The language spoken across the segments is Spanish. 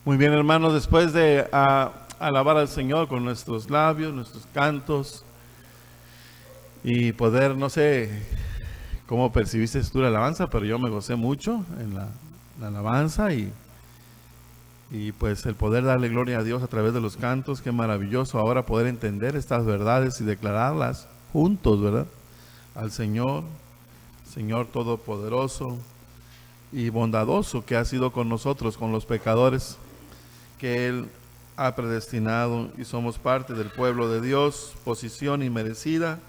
Muy bien, hermanos, después de alabar al Señor con nuestros labios, nuestros cantos y poder, no sé cómo percibiste tú la alabanza, pero yo me gocé mucho en la alabanza y pues el poder darle gloria a Dios a través de los cantos, qué maravilloso ahora poder entender estas verdades y declararlas juntos, ¿verdad? Al Señor, Señor Todopoderoso y bondadoso que ha sido con nosotros, con los pecadores que Él ha predestinado y somos parte del pueblo de Dios, posición inmerecida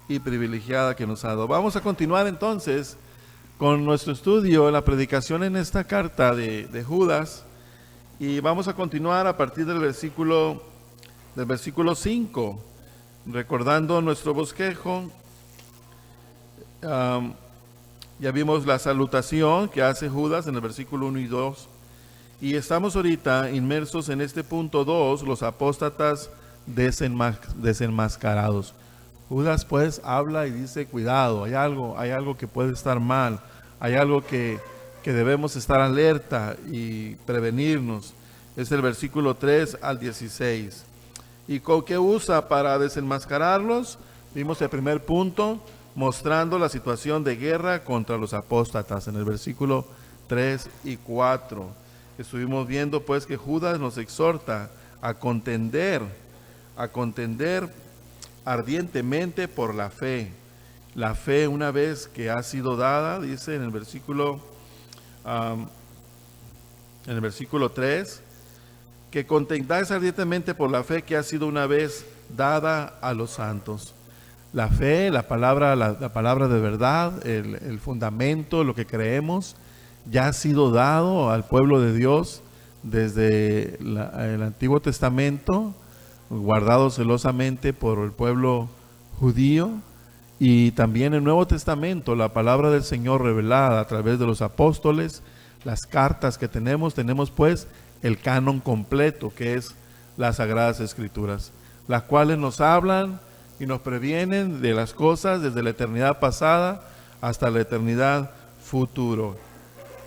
y privilegiada que nos ha dado. Vamos a continuar entonces con nuestro estudio, la predicación en esta carta de Judas, y vamos a continuar a partir del versículo 5, recordando nuestro bosquejo. Ya vimos la salutación que hace Judas en el versículo 1 y 2. Y estamos ahorita inmersos en este punto 2, los apóstatas desenmascarados. Judas pues habla y dice, cuidado, hay algo que puede estar mal, hay algo que debemos estar alerta y prevenirnos. Es el versículo 3 al 16. ¿Y con qué usa para desenmascararlos? Vimos el primer punto, mostrando la situación de guerra contra los apóstatas, en el versículo 3 y 4. Estuvimos viendo pues que Judas nos exhorta a contender ardientemente por la fe. La fe, una vez que ha sido dada, dice en el versículo 3, que contendáis ardientemente por la fe que ha sido una vez dada a los santos. La fe, la palabra de verdad, el fundamento, lo que creemos, ya ha sido dado al pueblo de Dios desde el Antiguo Testamento, guardado celosamente por el pueblo judío, y también el Nuevo Testamento, la palabra del Señor revelada a través de los apóstoles, las cartas que tenemos pues el canon completo, que es las Sagradas Escrituras, las cuales nos hablan y nos previenen de las cosas desde la eternidad pasada hasta la eternidad futuro.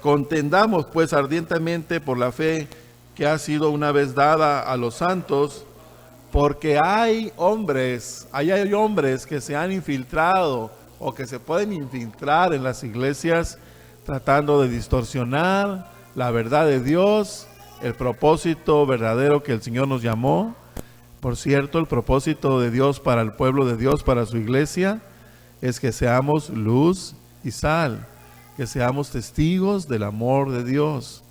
Contendamos pues ardientemente por la fe que ha sido una vez dada a los santos, porque hay hombres que se han infiltrado o que se pueden infiltrar en las iglesias tratando de distorsionar la verdad de Dios, el propósito verdadero que el Señor nos llamó. Por cierto, el propósito de Dios para el pueblo de Dios, para su iglesia, es que seamos luz y sal, que seamos testigos del amor de Dios.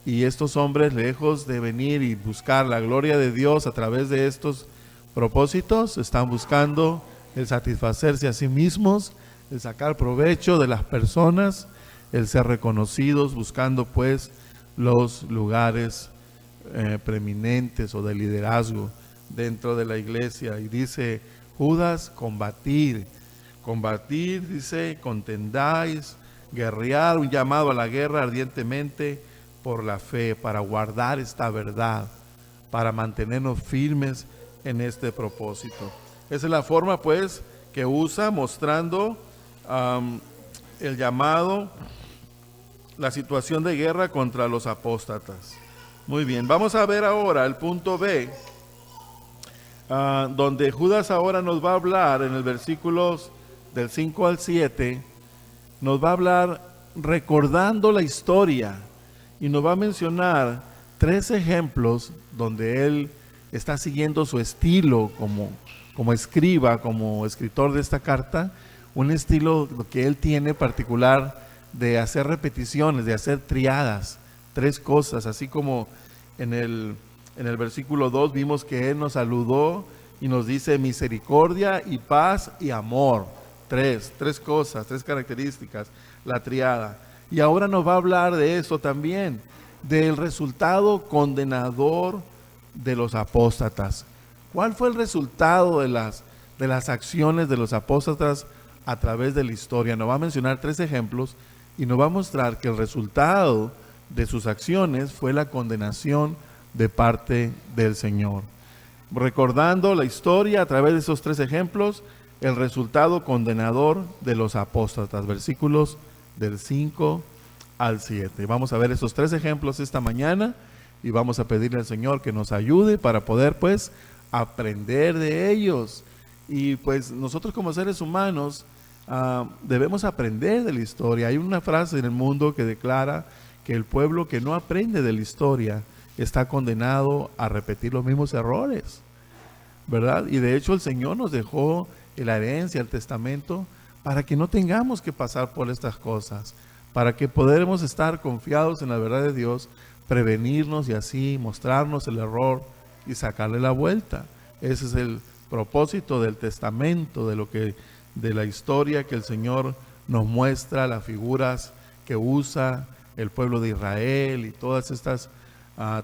Y estos hombres, lejos de venir y buscar la gloria de Dios a través de estos propósitos, están buscando el satisfacerse a sí mismos, el sacar provecho de las personas, el ser reconocidos, buscando pues los lugares preeminentes o de liderazgo dentro de la iglesia. Y dice Judas, combatir, dice, contendáis, guerrear, un llamado a la guerra ardientemente por la fe, para guardar esta verdad, para mantenernos firmes en este propósito. Esa es la forma pues que usa, mostrando el llamado, la situación de guerra contra los apóstatas. Muy bien, vamos a ver ahora el punto B, donde Judas ahora nos va a hablar en el versículos del 5 al 7, nos va a hablar recordando la historia y nos va a mencionar 3 ejemplos donde él está siguiendo su estilo como escriba, como escritor de esta carta, un estilo que él tiene particular de hacer repeticiones, de hacer triadas, 3 cosas, así como en el versículo 2 vimos que él nos saludó y nos dice misericordia y paz y amor. 3 cosas, 3 características, la triada. Y ahora nos va a hablar de eso también, del resultado condenador de los apóstatas. ¿Cuál fue el resultado de las acciones de los apóstatas a través de la historia? Nos va a mencionar 3 ejemplos y nos va a mostrar que el resultado de sus acciones fue la condenación de parte del Señor. Recordando la historia a través de esos 3 ejemplos, el resultado condenador de los apóstatas, versículos del 5 al 7. Vamos a ver esos 3 ejemplos esta mañana y vamos a pedirle al Señor que nos ayude para poder pues aprender de ellos. Y pues nosotros como seres humanos debemos aprender de la historia. Hay una frase en el mundo que declara que el pueblo que no aprende de la historia está condenado a repetir los mismos errores, ¿verdad? Y de hecho el Señor nos dejó la herencia, el testamento, para que no tengamos que pasar por estas cosas, para que podamos estar confiados en la verdad de Dios, prevenirnos y así mostrarnos el error y sacarle la vuelta. Ese es el propósito del testamento, de la historia que el Señor nos muestra, las figuras que usa el pueblo de Israel y todas estas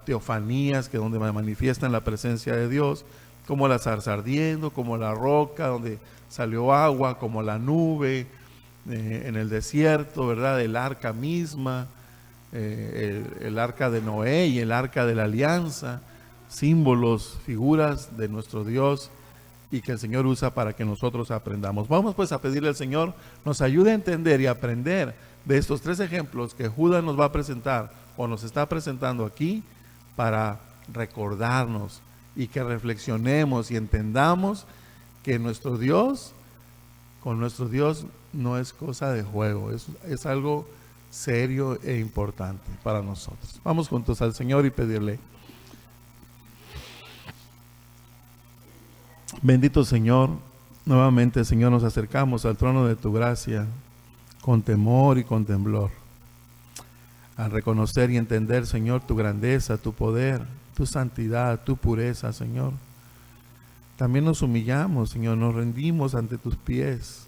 teofanías que donde manifiestan la presencia de Dios, como la zarza ardiendo, como la roca donde salió agua, como la nube en el desierto, ¿verdad? El arca misma, el arca de Noé y el arca de la alianza, símbolos, figuras de nuestro Dios y que el Señor usa para que nosotros aprendamos. Vamos pues a pedirle al Señor nos ayude a entender y aprender de estos tres ejemplos que Judas nos va a presentar o nos está presentando aquí, para recordarnos y que reflexionemos y entendamos que nuestro Dios, con nuestro Dios no es cosa de juego, es algo serio e importante para nosotros. Vamos juntos al Señor y pedirle. Bendito Señor, nuevamente Señor nos acercamos al trono de tu gracia con temor y con temblor, a reconocer y entender, Señor, tu grandeza, tu poder, tu santidad, tu pureza, Señor. También nos humillamos, Señor, nos rendimos ante tus pies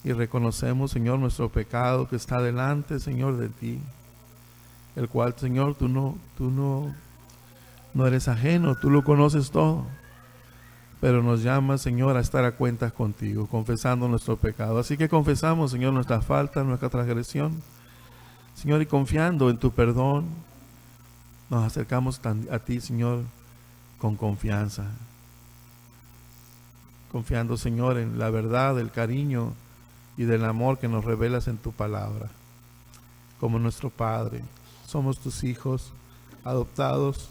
y reconocemos, Señor, nuestro pecado que está delante, Señor, de ti, el cual, Señor, tú no eres ajeno, tú lo conoces todo, pero nos llamas, Señor, a estar a cuentas contigo, confesando nuestro pecado. Así que confesamos, Señor, nuestra falta, nuestra transgresión, Señor, y confiando en tu perdón, nos acercamos a ti, Señor, con confianza. Confiando, Señor, en la verdad, el cariño y del amor que nos revelas en tu palabra. Como nuestro Padre, somos tus hijos adoptados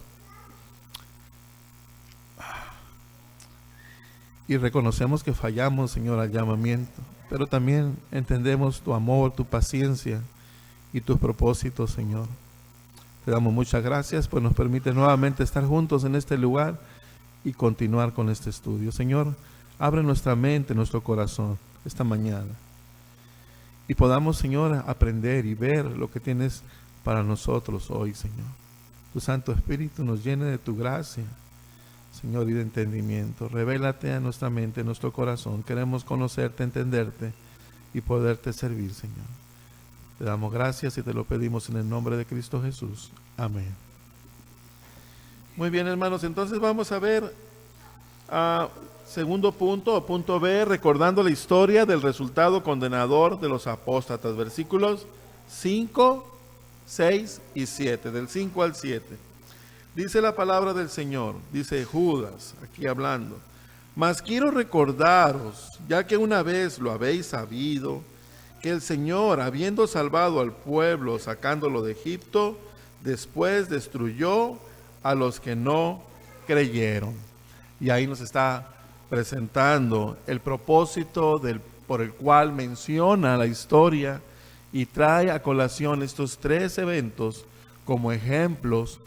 y reconocemos que fallamos, Señor, al llamamiento, pero también entendemos tu amor, tu paciencia y tus propósitos, Señor. Te damos muchas gracias, pues nos permite nuevamente estar juntos en este lugar y continuar con este estudio. Señor, abre nuestra mente, nuestro corazón esta mañana y podamos, Señor, aprender y ver lo que tienes para nosotros hoy, Señor. Tu Santo Espíritu nos llene de tu gracia, Señor, y de entendimiento. Revélate a nuestra mente, a nuestro corazón. Queremos conocerte, entenderte y poderte servir, Señor. Te damos gracias y te lo pedimos en el nombre de Cristo Jesús. Amén. Muy bien, hermanos, entonces vamos a ver segundo punto, o punto B, recordando la historia del resultado condenador de los apóstatas, versículos 5, 6 y 7, del 5 al 7. Dice la palabra del Señor, dice Judas, aquí hablando: mas quiero recordaros, ya que una vez lo habéis sabido, que el Señor, habiendo salvado al pueblo, sacándolo de Egipto, después destruyó a los que no creyeron. Y ahí nos está presentando el propósito por el cual menciona la historia y trae a colación estos tres eventos como ejemplos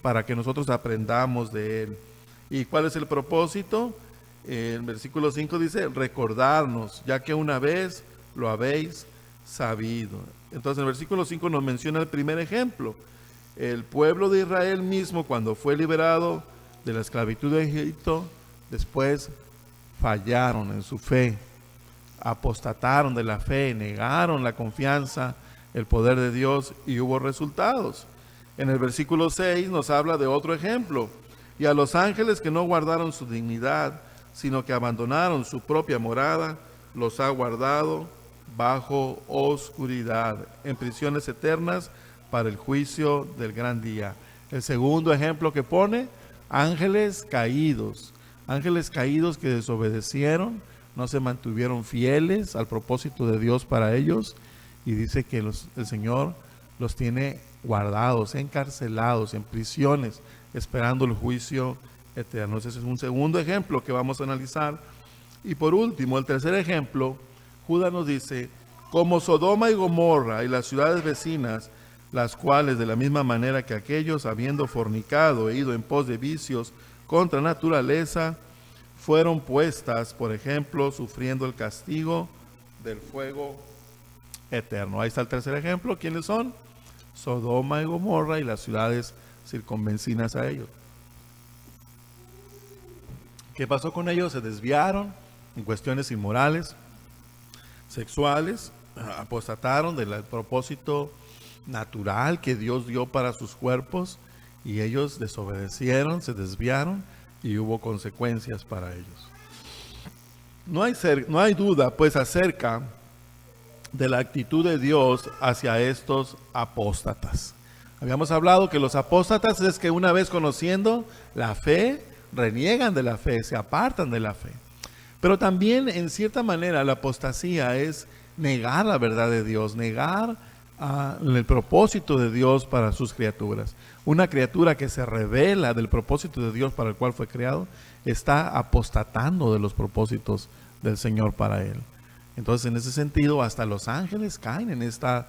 para que nosotros aprendamos de él. ¿Y cuál es el propósito? El versículo 5 dice: recordarnos, ya que una vez lo habéis sabido. Entonces el versículo 5 nos menciona el primer ejemplo. El pueblo de Israel mismo, cuando fue liberado de la esclavitud de Egipto, después fallaron en su fe, apostataron de la fe, negaron la confianza, el poder de Dios, y hubo resultados. En el versículo 6 nos habla de otro ejemplo: y a los ángeles que no guardaron su dignidad, sino que abandonaron su propia morada, los ha guardado bajo oscuridad, en prisiones eternas para el juicio del gran día. El segundo ejemplo que pone: ángeles caídos que desobedecieron, no se mantuvieron fieles al propósito de Dios para ellos, y dice que el Señor los tiene guardados, encarcelados, en prisiones, esperando el juicio eterno. Ese es un segundo ejemplo que vamos a analizar. Y por último, el tercer ejemplo, Judas nos dice, como Sodoma y Gomorra y las ciudades vecinas, las cuales de la misma manera que aquellos, habiendo fornicado e ido en pos de vicios contra naturaleza, fueron puestas, por ejemplo, sufriendo el castigo del fuego eterno. Ahí está el tercer ejemplo. ¿Quiénes son? Sodoma y Gomorra y las ciudades circunvecinas a ellos. ¿Qué pasó con ellos? Se desviaron en cuestiones inmorales, sexuales, apostataron del propósito natural que Dios dio para sus cuerpos y ellos desobedecieron, se desviaron y hubo consecuencias para ellos. No hay duda pues acerca de la actitud de Dios hacia estos apóstatas. Habíamos hablado que los apóstatas es que una vez conociendo la fe, reniegan de la fe, se apartan de la fe. Pero también en cierta manera la apostasía es negar la verdad de Dios, negar el propósito de Dios para sus criaturas. Una criatura que se revela del propósito de Dios para el cual fue creado, está apostatando de los propósitos del Señor para él. Entonces, en ese sentido, hasta los ángeles caen en esta,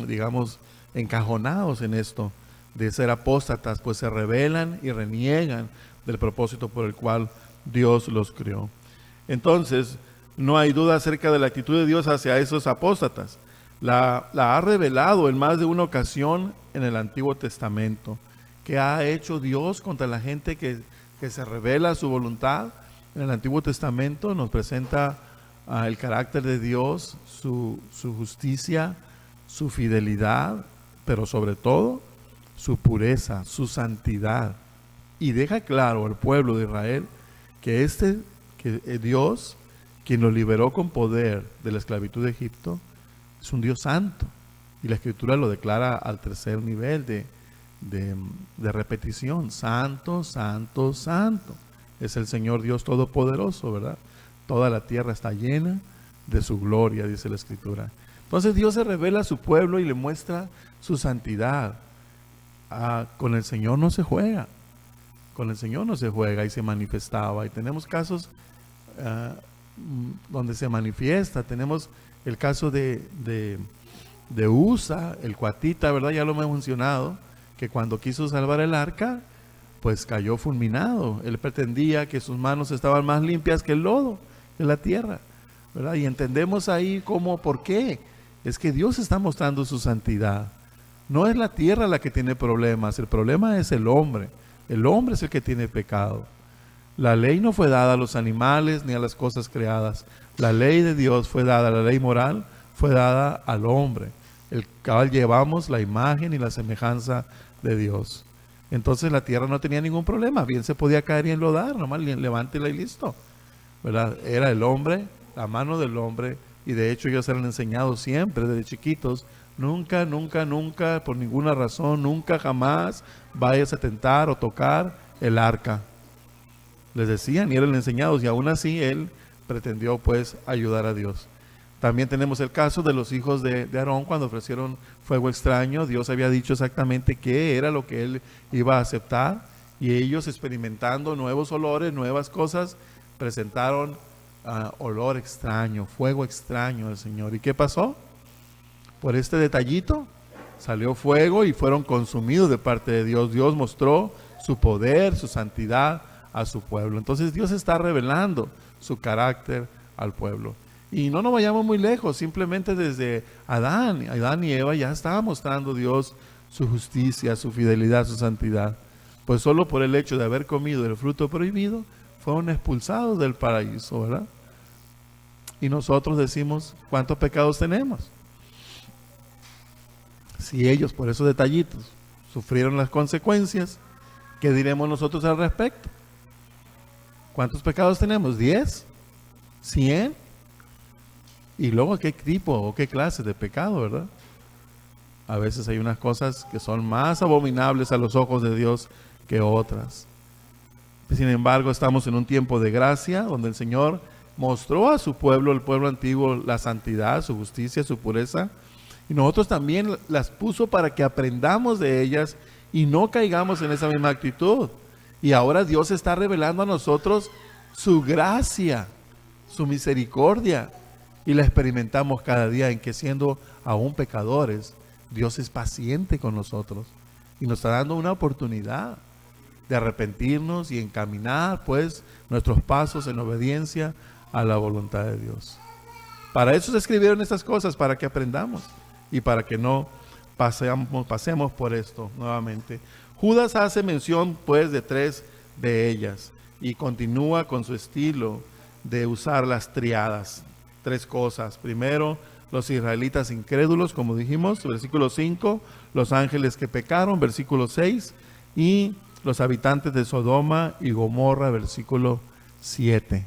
digamos, encajonados en esto de ser apóstatas, pues se rebelan y reniegan del propósito por el cual Dios los creó. Entonces, no hay duda acerca de la actitud de Dios hacia esos apóstatas. La ha revelado en más de una ocasión en el Antiguo Testamento. ¿Qué ha hecho Dios contra la gente que se revela a su voluntad? En el Antiguo Testamento nos presenta el carácter de Dios, su justicia, su fidelidad, pero sobre todo su pureza, su santidad. Y deja claro al pueblo de Israel que Dios, quien lo liberó con poder de la esclavitud de Egipto, es un Dios santo. Y la Escritura lo declara al tercer nivel de repetición. Santo, santo, santo. Es el Señor Dios Todopoderoso, ¿verdad? Toda la tierra está llena de su gloria, dice la Escritura. Entonces Dios se revela a su pueblo y le muestra su santidad. Con el Señor no se juega. Con el Señor no se juega y se manifestaba. Y tenemos casos donde se manifiesta. Tenemos el caso de Usa, el cuatita, ¿verdad? Ya lo hemos mencionado, que cuando quiso salvar el arca, pues cayó fulminado. Él pretendía que sus manos estaban más limpias que el lodo de la tierra, ¿verdad? Y entendemos ahí por qué. Es que Dios está mostrando su santidad. No es la tierra la que tiene problemas, el problema es el hombre. El hombre es el que tiene pecado. La ley no fue dada a los animales ni a las cosas creadas. La ley de Dios fue dada, la ley moral fue dada al hombre, el cual llevamos la imagen y la semejanza de Dios. Entonces la tierra no tenía ningún problema, bien se podía caer y enlodar, nomás levántela y listo, ¿verdad? Era el hombre, la mano del hombre, y de hecho ellos eran enseñados siempre desde chiquitos, nunca, nunca, nunca, por ninguna razón, nunca jamás vayas a tentar o tocar el arca. Les decían y eran enseñados, y aún así él pretendió pues ayudar a Dios. También tenemos el caso de los hijos de Aarón cuando ofrecieron fuego extraño. Dios había dicho exactamente qué era lo que él iba a aceptar, y ellos, experimentando nuevos olores, nuevas cosas, presentaron olor extraño, fuego extraño al Señor. ¿Y qué pasó? Por este detallito salió fuego y fueron consumidos de parte de Dios. Dios mostró su poder, su santidad a su pueblo. Entonces Dios está revelando su carácter al pueblo. Y no nos vayamos muy lejos, simplemente desde Adán y Eva ya estaba mostrando Dios su justicia, su fidelidad, su santidad. Pues solo por el hecho de haber comido el fruto prohibido, fueron expulsados del paraíso, ¿verdad? Y nosotros decimos, ¿cuántos pecados tenemos? Si ellos por esos detallitos sufrieron las consecuencias, ¿qué diremos nosotros al respecto? ¿Cuántos pecados tenemos? ¿10? ¿100? Y luego, ¿qué tipo o qué clase de pecado, verdad? A veces hay unas cosas que son más abominables a los ojos de Dios que otras. Sin embargo, estamos en un tiempo de gracia donde el Señor mostró a su pueblo, el pueblo antiguo, la santidad, su justicia, su pureza. Y nosotros también las puso para que aprendamos de ellas y no caigamos en esa misma actitud. Y ahora Dios está revelando a nosotros su gracia, su misericordia, y la experimentamos cada día en que, siendo aún pecadores, Dios es paciente con nosotros y nos está dando una oportunidad de arrepentirnos y encaminar pues nuestros pasos en obediencia a la voluntad de Dios. Para eso se escribieron estas cosas, para que aprendamos y para que no pasemos por esto nuevamente. Judas hace mención pues de 3 de ellas y continúa con su estilo de usar las triadas. 3 cosas. Primero, los israelitas incrédulos, como dijimos, versículo 5, los ángeles que pecaron, versículo 6, y los habitantes de Sodoma y Gomorra, versículo 7.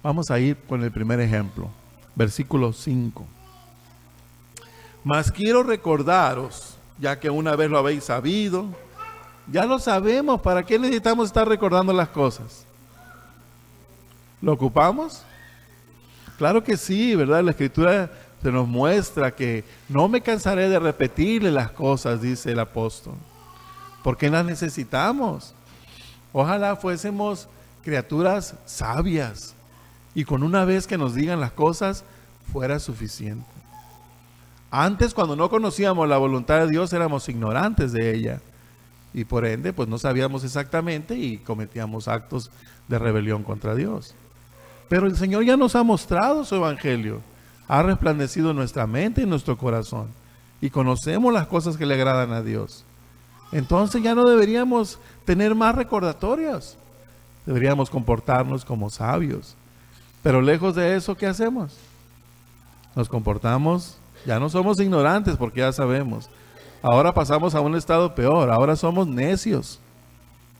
Vamos a ir con el primer ejemplo, versículo 5. Mas quiero recordaros, ya que una vez lo habéis sabido, ya lo sabemos, ¿para qué necesitamos estar recordando las cosas? ¿Lo ocupamos? Claro que sí, ¿verdad? La Escritura se nos muestra que no me cansaré de repetirle las cosas, dice el apóstol, porque las necesitamos. Ojalá fuésemos criaturas sabias y con una vez que nos digan las cosas fuera suficiente. Antes, cuando no conocíamos la voluntad de Dios, éramos ignorantes de ella y por ende pues no sabíamos exactamente y cometíamos actos de rebelión contra Dios. Pero el Señor ya nos ha mostrado su evangelio, ha resplandecido en nuestra mente y en nuestro corazón y conocemos las cosas que le agradan a Dios. Entonces ya no deberíamos tener más recordatorios, deberíamos comportarnos como sabios. Pero lejos de eso, ¿qué hacemos? Nos comportamos, ya no somos ignorantes porque ya sabemos. Ahora pasamos a un estado peor, ahora somos necios.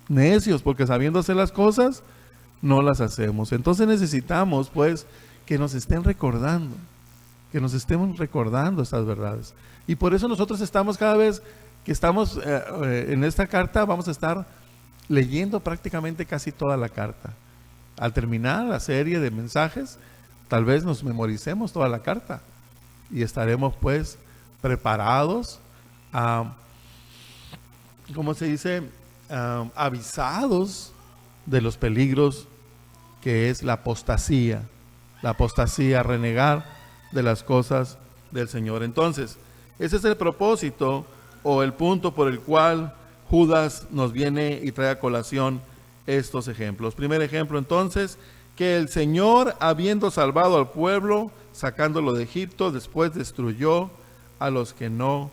Necios porque sabiendo hacer las cosas, no las hacemos. Entonces necesitamos pues que nos estén recordando, que nos estemos recordando estas verdades. Y por eso nosotros estamos cada vez que estamos en esta carta, vamos a estar leyendo prácticamente casi toda la carta. Al terminar la serie de mensajes, tal vez nos memoricemos toda la carta y estaremos pues preparados, ¿cómo se dice? Avisados de los peligros que es la apostasía, renegar de las cosas del Señor. Entonces, ese es el propósito o el punto por el cual Judas nos viene y trae a colación estos ejemplos. Primer ejemplo, entonces, que el Señor, habiendo salvado al pueblo, sacándolo de Egipto, después destruyó a los que no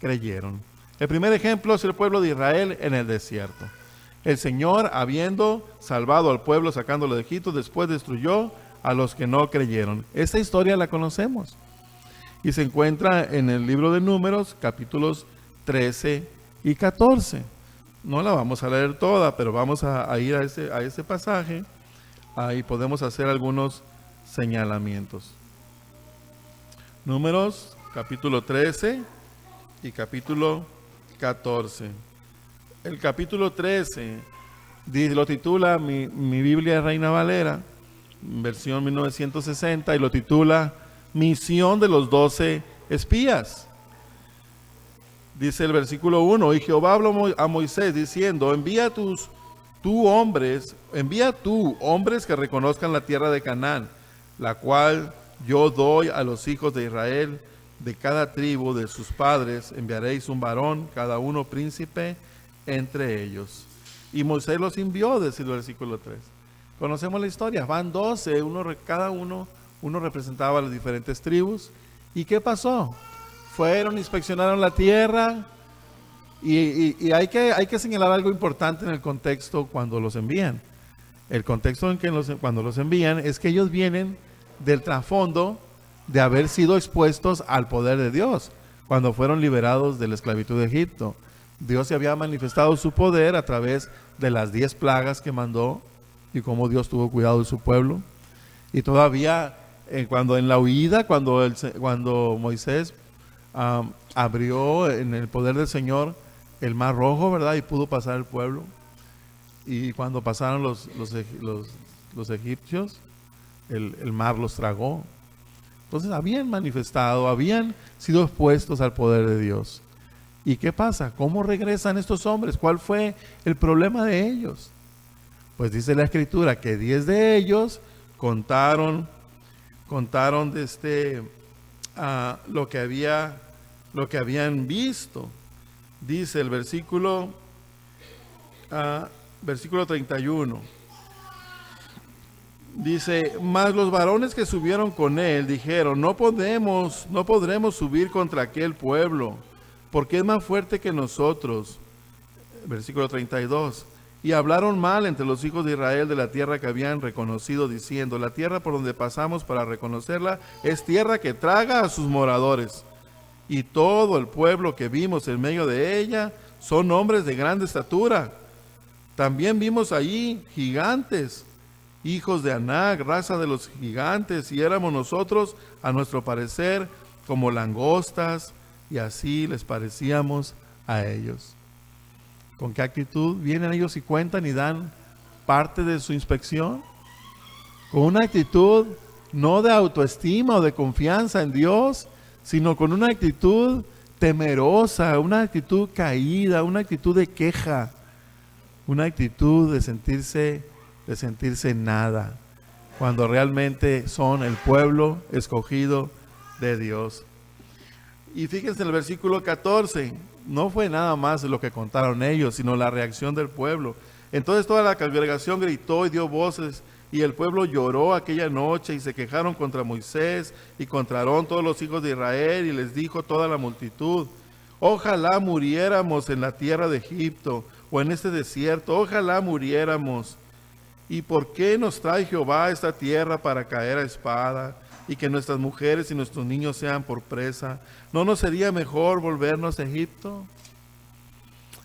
creyeron. El primer ejemplo es el pueblo de Israel en el desierto. El Señor, habiendo salvado al pueblo, sacándolo de Egipto, después destruyó a los que no creyeron. Esta historia la conocemos y se encuentra en el libro de Números, capítulos 13 y 14. No la vamos a leer toda, pero vamos a ir a ese pasaje. Ahí podemos hacer algunos señalamientos. Números, capítulo 13 y capítulo 14. El capítulo 13 lo titula mi Biblia Reina Valera, versión 1960, y lo titula Misión de los 12 espías. Dice el versículo 1, y Jehová habló a Moisés diciendo, envía tú hombres que reconozcan la tierra de Canaán, la cual yo doy a los hijos de Israel. De cada tribu de sus padres enviaréis un varón, cada uno príncipe entre ellos. Y Moisés los envió, dice el versículo 3. Conocemos la historia, van 12, cada uno representaba a las diferentes tribus. ¿Y qué pasó? Fueron, inspeccionaron la tierra y hay que señalar algo importante en el contexto cuando los envían. El contexto en que cuando los envían es que ellos vienen del trasfondo de haber sido expuestos al poder de Dios cuando fueron liberados de la esclavitud de Egipto. Dios se había manifestado su poder a través de las 10 plagas que mandó y cómo Dios tuvo cuidado de su pueblo. Y todavía cuando en la huida, cuando Moisés abrió en el poder del Señor el mar rojo, ¿verdad? Y pudo pasar el pueblo. Y cuando pasaron los egipcios, el mar los tragó. Entonces habían manifestado, habían sido expuestos al poder de Dios. ¿Y qué pasa? ¿Cómo regresan estos hombres? ¿Cuál fue el problema de ellos? Pues dice la Escritura que 10 de ellos contaron lo que habían visto. Dice el versículo 31. Dice, mas los varones que subieron con él dijeron, no podremos subir contra aquel pueblo, porque es más fuerte que nosotros. Versículo 32. Y hablaron mal entre los hijos de Israel de la tierra que habían reconocido, diciendo, la tierra por donde pasamos para reconocerla es tierra que traga a sus moradores. Y todo el pueblo que vimos en medio de ella son hombres de grande estatura. También vimos allí gigantes, hijos de Anac, raza de los gigantes, y éramos nosotros, a nuestro parecer, como langostas, y así les parecíamos a ellos. ¿Con qué actitud vienen ellos y cuentan y dan parte de su inspección? Con una actitud no de autoestima o de confianza en Dios, sino con una actitud temerosa, una actitud caída, una actitud de queja, una actitud de sentirse nada, cuando realmente son el pueblo escogido de Dios. Y fíjense en el versículo 14, no fue nada más lo que contaron ellos, sino la reacción del pueblo. Entonces toda la congregación gritó y dio voces, y el pueblo lloró aquella noche, y se quejaron contra Moisés y contra Aarón todos los hijos de Israel, y les dijo toda la multitud, ojalá muriéramos en la tierra de Egipto, o en este desierto, ojalá muriéramos. ¿Y por qué nos trae Jehová a esta tierra para caer a espada, y que nuestras mujeres y nuestros niños sean por presa? ¿No nos sería mejor volvernos a Egipto?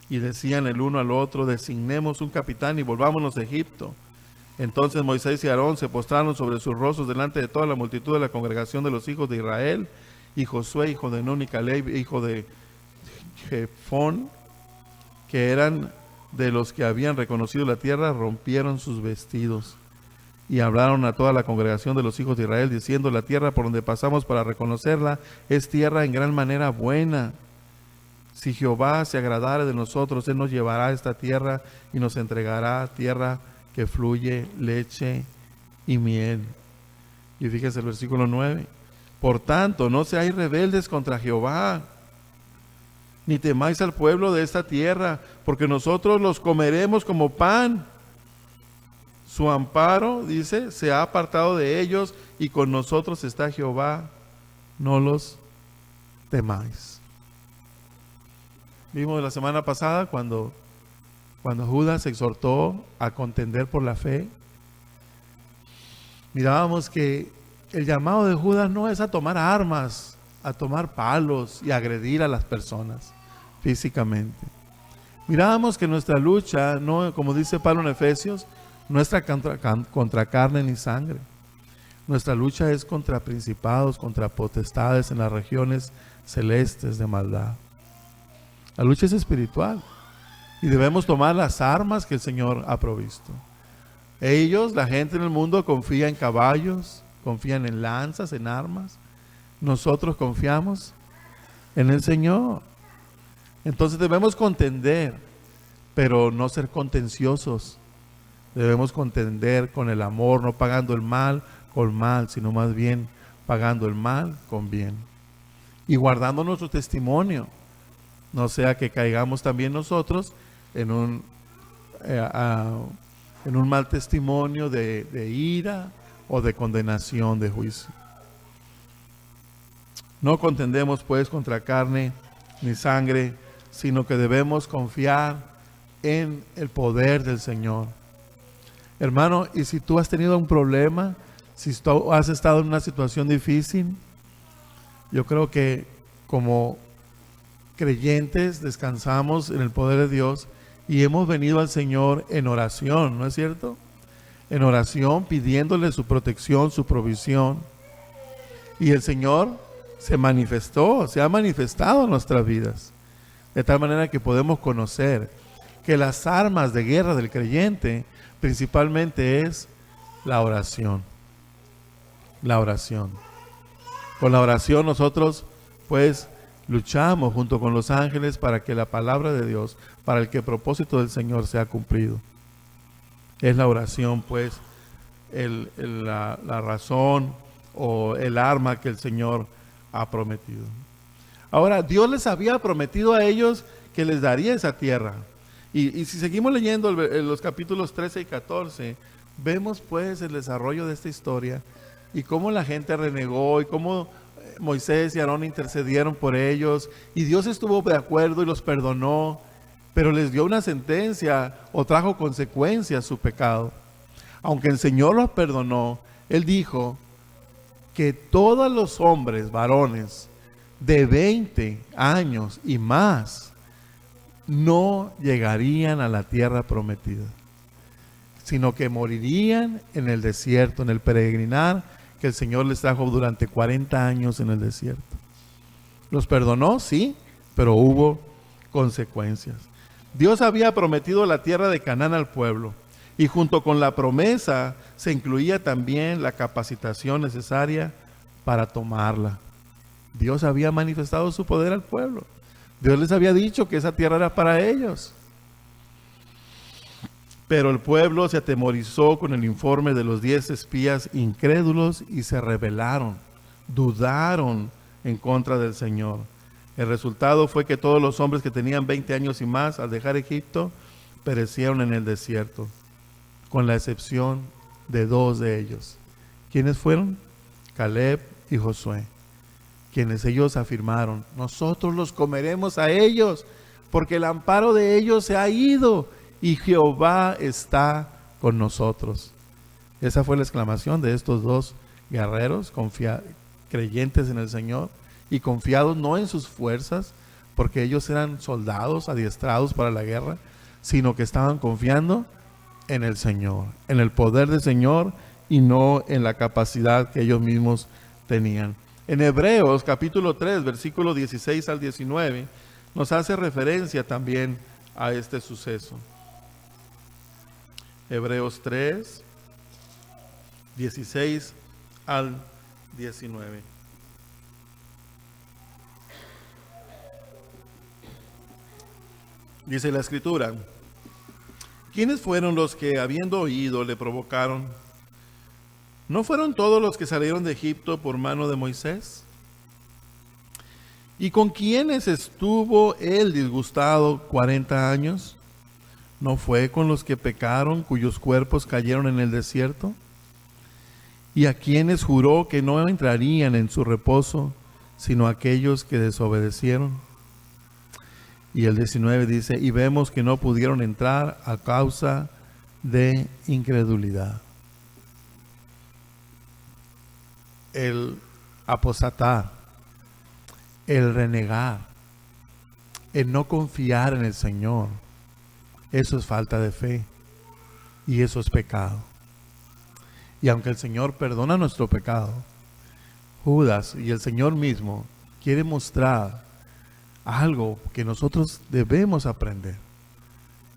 Y decían el uno al otro, designemos un capitán y volvámonos a Egipto. Entonces Moisés y Aarón se postraron sobre sus rostros delante de toda la multitud de la congregación de los hijos de Israel, y Josué, hijo de Nun, y Caleb, hijo de Jefón, que eran de los que habían reconocido la tierra, rompieron sus vestidos. Y hablaron a toda la congregación de los hijos de Israel, diciendo, la tierra por donde pasamos para reconocerla es tierra en gran manera buena. Si Jehová se agradare de nosotros, Él nos llevará a esta tierra y nos entregará tierra que fluye leche y miel. Y fíjese el versículo 9. Por tanto, no seáis rebeldes contra Jehová, ni temáis al pueblo de esta tierra, porque nosotros los comeremos como pan. Su amparo, dice, se ha apartado de ellos, y con nosotros está Jehová, no los temáis. Vimos la semana pasada cuando Judas exhortó a contender por la fe. Mirábamos que el llamado de Judas no es a tomar armas, a tomar palos y agredir a las personas físicamente. Mirábamos que nuestra lucha, no, como dice Pablo en Efesios, no es contra carne ni sangre. Nuestra lucha es contra principados, contra potestades en las regiones celestes de maldad. La lucha es espiritual y debemos tomar las armas que el Señor ha provisto. Ellos, la gente en el mundo, confía en caballos, confían en lanzas, en armas. Nosotros confiamos en el Señor. Entonces debemos contender, pero no ser contenciosos. Debemos contender con el amor, no pagando el mal con mal, sino más bien pagando el mal con bien. Y guardando nuestro testimonio, no sea que caigamos también nosotros en un mal testimonio de ira o de condenación, de juicio. No contendemos pues contra carne ni sangre, sino que debemos confiar en el poder del Señor. Hermano, y si tú has tenido un problema, si tú has estado en una situación difícil, yo creo que como creyentes descansamos en el poder de Dios y hemos venido al Señor en oración, ¿no es cierto? En oración, pidiéndole su protección, su provisión. Y el Señor se ha manifestado en nuestras vidas, de tal manera que podemos conocer que las armas de guerra del creyente principalmente es la oración. La oración. Con la oración nosotros pues luchamos junto con los ángeles para que la palabra de Dios, para el que el propósito del Señor sea cumplido. Es la oración pues la razón o el arma que el Señor ha prometido. Ahora, Dios les había prometido a ellos que les daría esa tierra. Y si seguimos leyendo los capítulos 13 y 14, vemos pues el desarrollo de esta historia y cómo la gente renegó y cómo Moisés y Aarón intercedieron por ellos y Dios estuvo de acuerdo y los perdonó, pero les dio una sentencia o trajo consecuencias su pecado. Aunque el Señor los perdonó, Él dijo que todos los hombres, varones, de 20 años y más, no llegarían a la tierra prometida, sino que morirían en el desierto, en el peregrinar que el Señor les trajo durante 40 años en el desierto. Los perdonó, sí, pero hubo consecuencias. Dios había prometido la tierra de Canaán al pueblo, y junto con la promesa se incluía también la capacitación necesaria para tomarla. Dios había manifestado su poder al pueblo. Dios les había dicho que esa tierra era para ellos. Pero el pueblo se atemorizó con el informe de los 10 espías incrédulos y se rebelaron, dudaron en contra del Señor. El resultado fue que todos los hombres que tenían 20 años y más al dejar Egipto perecieron en el desierto, con la excepción de 2 de ellos. ¿Quiénes fueron? Caleb y Josué, quienes ellos afirmaron: nosotros los comeremos a ellos, porque el amparo de ellos se ha ido y Jehová está con nosotros. Esa fue la exclamación de estos 2 guerreros creyentes en el Señor y confiados no en sus fuerzas, porque ellos eran soldados adiestrados para la guerra, sino que estaban confiando en el Señor, en el poder del Señor y no en la capacidad que ellos mismos tenían. En Hebreos capítulo 3, versículo 16 al 19, nos hace referencia también a este suceso. Hebreos 3, 16 al 19. Dice la Escritura: ¿quiénes fueron los que, habiendo oído, le provocaron? ¿No fueron todos los que salieron de Egipto por mano de Moisés? ¿Y con quiénes estuvo él disgustado 40 años? ¿No fue con los que pecaron, cuyos cuerpos cayeron en el desierto? ¿Y a quienes juró que no entrarían en su reposo, sino aquellos que desobedecieron? Y el 19 dice: y vemos que no pudieron entrar a causa de incredulidad. El apostatar, el renegar, el no confiar en el Señor, eso es falta de fe y eso es pecado. Y aunque el Señor perdona nuestro pecado, Judas y el Señor mismo quiere mostrar algo que nosotros debemos aprender.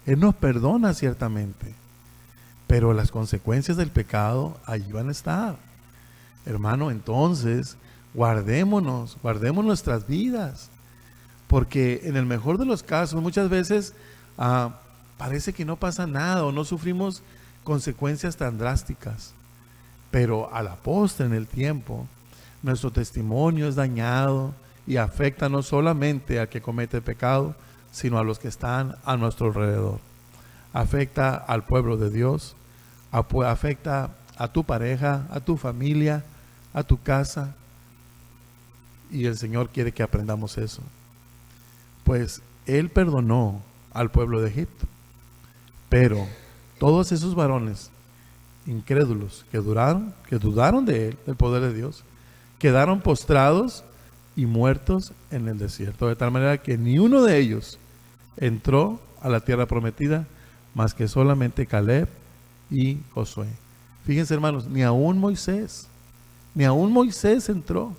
Él nos perdona ciertamente, pero las consecuencias del pecado allí van a estar. Hermano, entonces guardemos nuestras vidas, porque en el mejor de los casos muchas veces parece que no pasa nada o no sufrimos consecuencias tan drásticas, pero a la postre, en el tiempo, nuestro testimonio es dañado y afecta no solamente al que comete pecado, sino a los que están a nuestro alrededor. Afecta al pueblo de Dios, afecta a tu pareja, a tu familia, a tu casa, y el Señor quiere que aprendamos eso. Pues Él perdonó al pueblo de Egipto, pero todos esos varones incrédulos que dudaron de Él, del poder de Dios, quedaron postrados y muertos en el desierto, de tal manera que ni uno de ellos entró a la tierra prometida, más que solamente Caleb y Josué. Fíjense, hermanos, ni aún Moisés entró.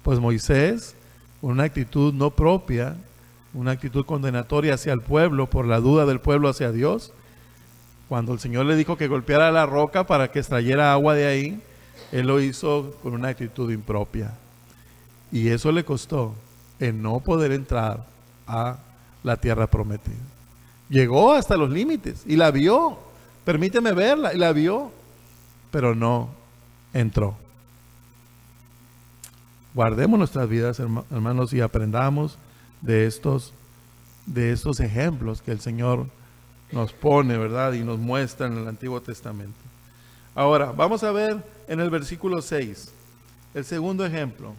Pues Moisés, una actitud no propia, una actitud condenatoria hacia el pueblo por la duda del pueblo hacia Dios, cuando el Señor le dijo que golpeara la roca para que extrayera agua de ahí, Él lo hizo con una actitud impropia. Y eso le costó el no poder entrar a la tierra prometida. Llegó hasta los límites y la vio. Permíteme verla, y la vio, pero no entró. Guardemos nuestras vidas, hermanos, y aprendamos de estos ejemplos que el Señor nos pone, ¿verdad? Y nos muestra en el Antiguo Testamento. Ahora, vamos a ver en el versículo 6, el segundo ejemplo.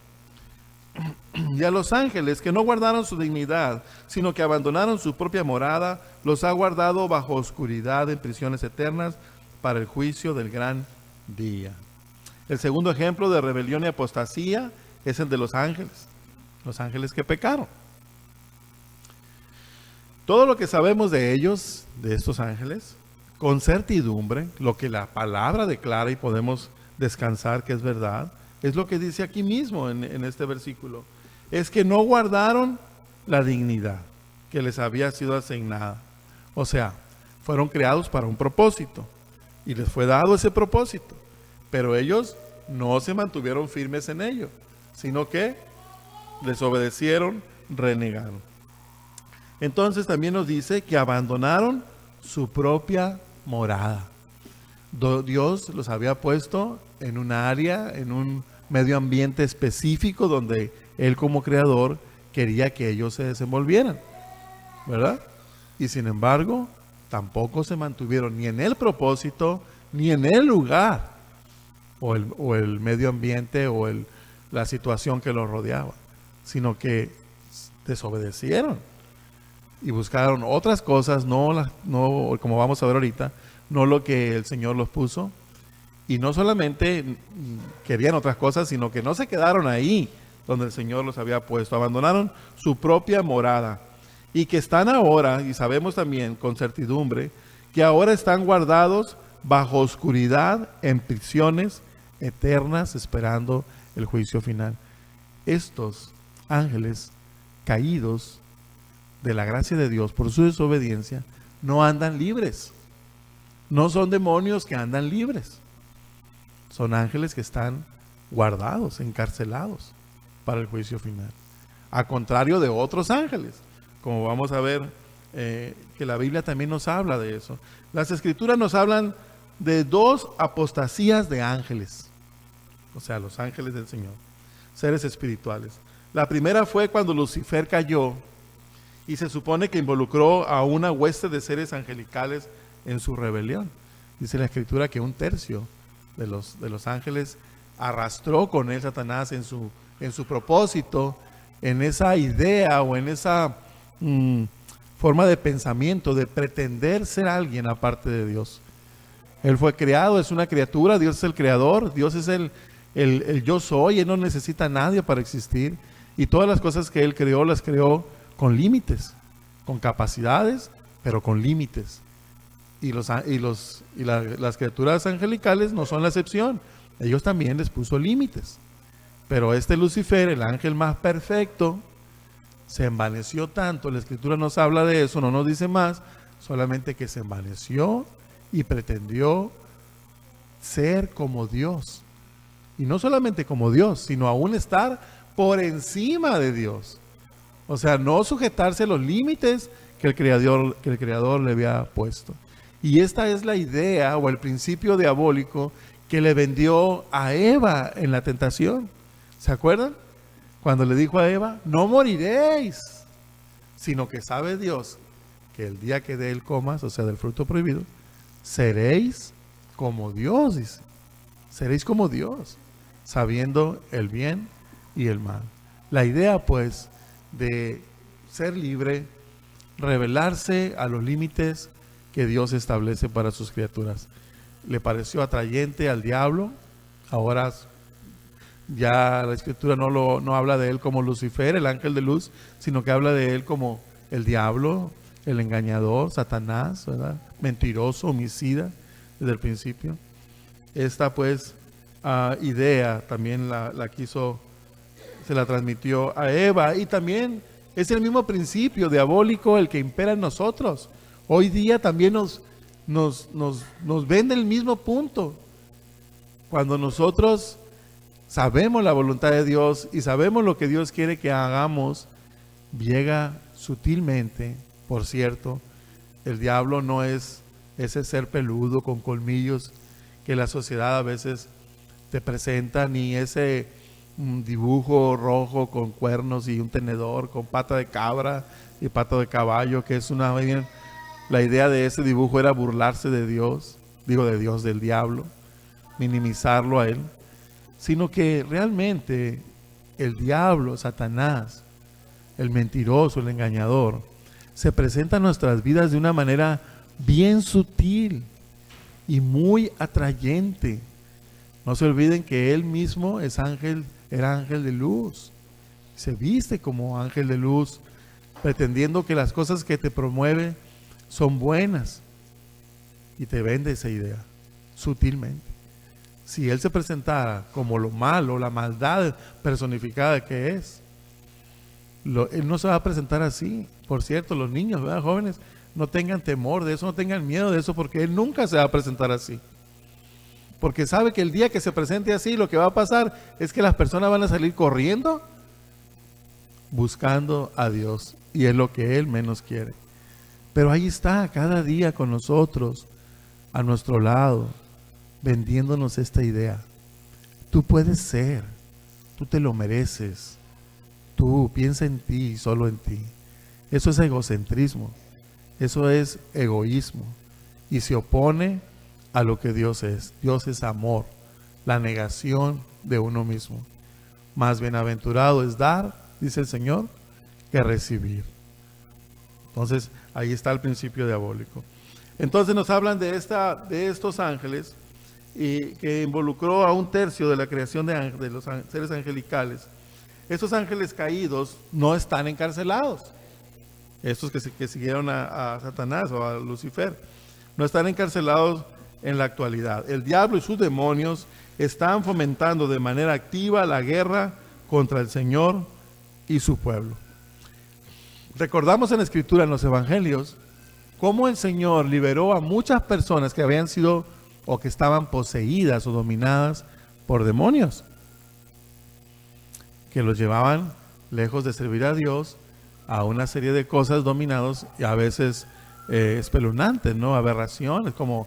Y a los ángeles que no guardaron su dignidad, sino que abandonaron su propia morada, los ha guardado bajo oscuridad en prisiones eternas para el juicio del gran día. El segundo ejemplo de rebelión y apostasía es el de los ángeles que pecaron. Todo lo que sabemos de ellos, de estos ángeles, con certidumbre, lo que la palabra declara y podemos descansar que es verdad, es lo que dice aquí mismo en este versículo. Es que no guardaron la dignidad que les había sido asignada. O sea, fueron creados para un propósito y les fue dado ese propósito. Pero ellos no se mantuvieron firmes en ello, sino que desobedecieron, renegaron. Entonces también nos dice que abandonaron su propia morada. Dios los había puesto en un área, en un medio ambiente específico donde Él como creador quería que ellos se desenvolvieran, ¿verdad? Y sin embargo, tampoco se mantuvieron ni en el propósito, ni en el lugar, o el medio ambiente, o la situación que los rodeaba, sino que desobedecieron y buscaron otras cosas, no como vamos a ver ahorita, no lo que el Señor los puso. Y no solamente querían otras cosas, sino que no se quedaron ahí donde el Señor los había puesto. Abandonaron su propia morada. Y que están ahora, y sabemos también con certidumbre, que ahora están guardados bajo oscuridad en prisiones eternas esperando el juicio final. Estos ángeles caídos de la gracia de Dios por su desobediencia no andan libres. No son demonios que andan libres. Son ángeles que están guardados, encarcelados para el juicio final. A contrario de otros ángeles, como vamos a ver que la Biblia también nos habla de eso. Las Escrituras nos hablan de dos apostasías de ángeles, o sea, los ángeles del Señor, seres espirituales. La primera fue cuando Lucifer cayó y se supone que involucró a una hueste de seres angelicales en su rebelión. Dice la Escritura que 1/3 de los ángeles arrastró con él Satanás en su propósito, en esa idea o en esa forma de pensamiento de pretender ser alguien aparte de Dios. Él fue creado, es una criatura, Dios es el creador, Dios es el yo soy, Él no necesita a nadie para existir, y todas las cosas que Él creó, las creó con límites, con capacidades, pero con límites. Y las criaturas angelicales no son la excepción. Ellos también les puso límites. Pero Lucifer, el ángel más perfecto, se envaneció tanto. La Escritura nos habla de eso, no nos dice más, solamente que se envaneció y pretendió ser como Dios. Y no solamente como Dios, sino aún estar por encima de Dios. O sea, no sujetarse a los límites que el Creador le había puesto. Y esta es la idea o el principio diabólico que le vendió a Eva en la tentación. ¿Se acuerdan? Cuando le dijo a Eva, no moriréis, sino que sabe Dios que el día que de él comas, o sea, del fruto prohibido, seréis como Dios, dice. Seréis como Dios, sabiendo el bien y el mal. La idea, pues, de ser libre, rebelarse a los límites que Dios establece para sus criaturas. Le pareció atrayente al diablo. Ahora ya la Escritura no habla de él como Lucifer, el ángel de luz, sino que habla de él como el diablo, el engañador, Satanás, ¿verdad? Mentiroso, homicida, desde el principio. Esta pues idea también se la transmitió a Eva, y también es el mismo principio diabólico el que impera en nosotros. Hoy día también nos vende el mismo punto. Cuando nosotros sabemos la voluntad de Dios y sabemos lo que Dios quiere que hagamos, llega sutilmente. Por cierto, el diablo no es ese ser peludo con colmillos que la sociedad a veces te presenta, ni ese dibujo rojo con cuernos y un tenedor con pata de cabra y pata de caballo, que es una... La idea de ese dibujo era burlarse de Dios, del diablo, minimizarlo a él, sino que realmente el diablo, Satanás, el mentiroso, el engañador, se presenta en nuestras vidas de una manera bien sutil y muy atrayente. No se olviden que él mismo es ángel, era ángel de luz, se viste como ángel de luz, pretendiendo que las cosas que te promueve son buenas, y te vende esa idea sutilmente. Si él se presentara como lo malo, la maldad personificada que es, él no se va a presentar así. Por cierto, los niños, ¿verdad? Jóvenes, no tengan temor de eso, no tengan miedo de eso, porque él nunca se va a presentar así. Porque sabe que el día que se presente así, lo que va a pasar es que las personas van a salir corriendo buscando a Dios, y es lo que él menos quiere. Pero ahí está, cada día con nosotros, a nuestro lado, vendiéndonos esta idea. Tú puedes ser, tú te lo mereces, tú piensa en ti, solo en ti. Eso es egocentrismo, eso es egoísmo, y se opone a lo que Dios es. Dios es amor, la negación de uno mismo. Más bienaventurado es dar, dice el Señor, que recibir. Entonces, ahí está el principio diabólico. Entonces nos hablan de estos ángeles, y que involucró a 1/3 de la creación de los seres angelicales. Estos ángeles caídos no están encarcelados. Estos que siguieron a Satanás o a Lucifer, no están encarcelados en la actualidad. El diablo y sus demonios están fomentando de manera activa la guerra contra el Señor y su pueblo. Recordamos en la Escritura, en los Evangelios, cómo el Señor liberó a muchas personas que habían sido o que estaban poseídas o dominadas por demonios, que los llevaban lejos de servir a Dios a una serie de cosas dominados y a veces espeluznantes, ¿no? Aberraciones, como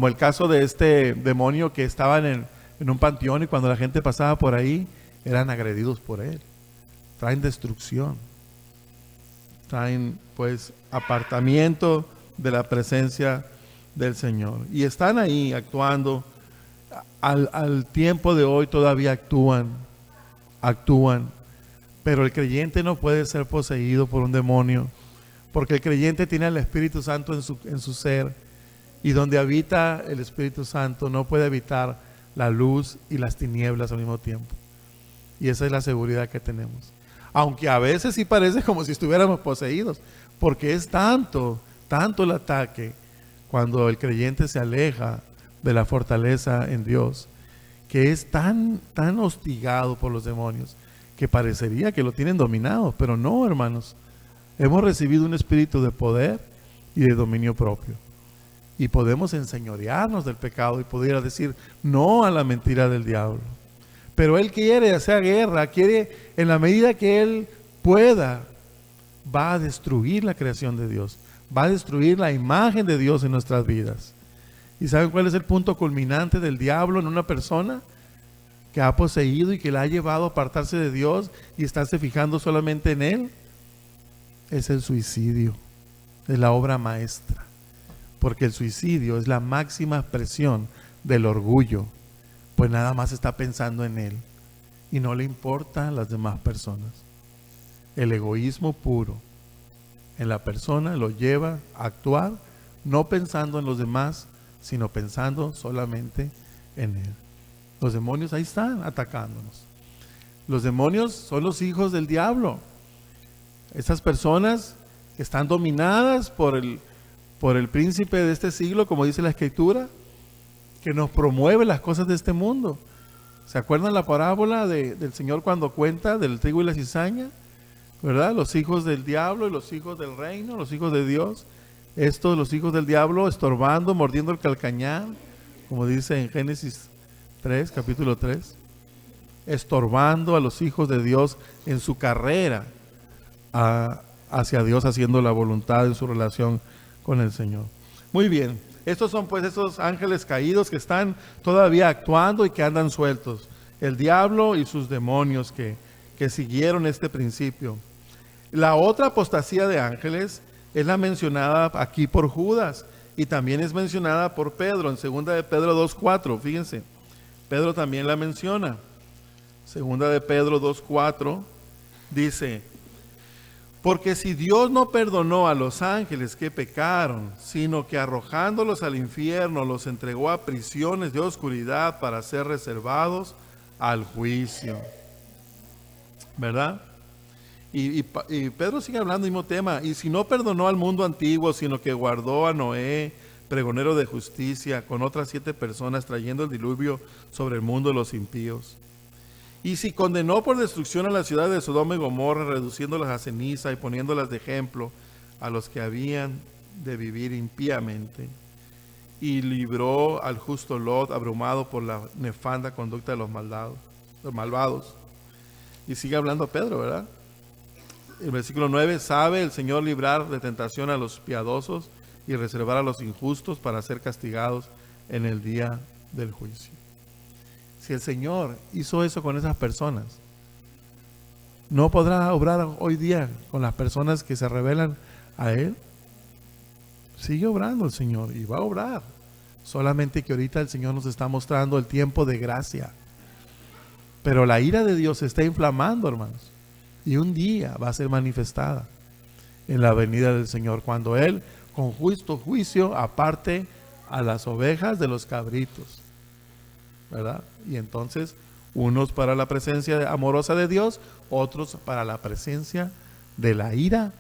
el caso de este demonio que estaba en un panteón, y cuando la gente pasaba por ahí eran agredidos por él. Traen destrucción, traen pues apartamiento de la presencia del Señor, y están ahí actuando. Al tiempo de hoy todavía actúan, pero el creyente no puede ser poseído por un demonio, porque el creyente tiene al Espíritu Santo en su ser, y donde habita el Espíritu Santo no puede habitar la luz y las tinieblas al mismo tiempo. Y esa es la seguridad que tenemos. Aunque a veces sí parece como si estuviéramos poseídos, porque es tanto el ataque cuando el creyente se aleja de la fortaleza en Dios, que es tan hostigado por los demonios, que parecería que lo tienen dominado, pero no, hermanos. Hemos recibido un espíritu de poder y de dominio propio, y podemos enseñorearnos del pecado y poder decir no a la mentira del diablo. Pero él quiere hacer guerra, en la medida que él pueda, va a destruir la creación de Dios, va a destruir la imagen de Dios en nuestras vidas. ¿Y saben cuál es el punto culminante del diablo en una persona que ha poseído y que la ha llevado a apartarse de Dios y estarse fijando solamente en él? Es el suicidio, es la obra maestra, porque el suicidio es la máxima expresión del orgullo, pues nada más está pensando en él y no le importan las demás personas. El egoísmo puro en la persona lo lleva a actuar no pensando en los demás, sino pensando solamente en él. Los demonios ahí están atacándonos. Los demonios son los hijos del diablo. Estas personas que están dominadas por el príncipe de este siglo, como dice la Escritura, que nos promueve las cosas de este mundo. ¿Se acuerdan la parábola del Señor cuando cuenta del trigo y la cizaña? ¿Verdad? Los hijos del diablo y los hijos del reino, los hijos de Dios. Los hijos del diablo estorbando, mordiendo el calcañar, como dice en Génesis 3, capítulo 3, estorbando a los hijos de Dios en su carrera hacia Dios, haciendo la voluntad en su relación con el Señor. Muy bien, estos son pues esos ángeles caídos que están todavía actuando y que andan sueltos. El diablo y sus demonios que siguieron este principio. La otra apostasía de ángeles es la mencionada aquí por Judas y también es mencionada por Pedro en 2 de Pedro 2:4. Fíjense, Pedro también la menciona. 2 de Pedro 2:4 dice: porque si Dios no perdonó a los ángeles que pecaron, sino que arrojándolos al infierno los entregó a prisiones de oscuridad para ser reservados al juicio. ¿Verdad? Y Pedro sigue hablando del mismo tema. Y si no perdonó al mundo antiguo, sino que guardó a Noé, pregonero de justicia, con otras 7 personas, trayendo el diluvio sobre el mundo de los impíos. Y si condenó por destrucción a la ciudad de Sodoma y Gomorra, reduciéndolas a ceniza y poniéndolas de ejemplo a los que habían de vivir impíamente. Y libró al justo Lot, abrumado por la nefanda conducta de los malvados. Y sigue hablando Pedro, ¿verdad? El versículo 9, sabe el Señor librar de tentación a los piadosos y reservar a los injustos para ser castigados en el día del juicio. Si el Señor hizo eso con esas personas, ¿no podrá obrar hoy día con las personas que se rebelan a Él? Sigue obrando el Señor y va a obrar. Solamente que ahorita el Señor nos está mostrando el tiempo de gracia. Pero la ira de Dios se está inflamando, hermanos. Y un día va a ser manifestada en la venida del Señor, cuando Él con justo juicio aparte a las ovejas de los cabritos, ¿verdad? Y entonces unos para la presencia amorosa de Dios, otros para la presencia de la ira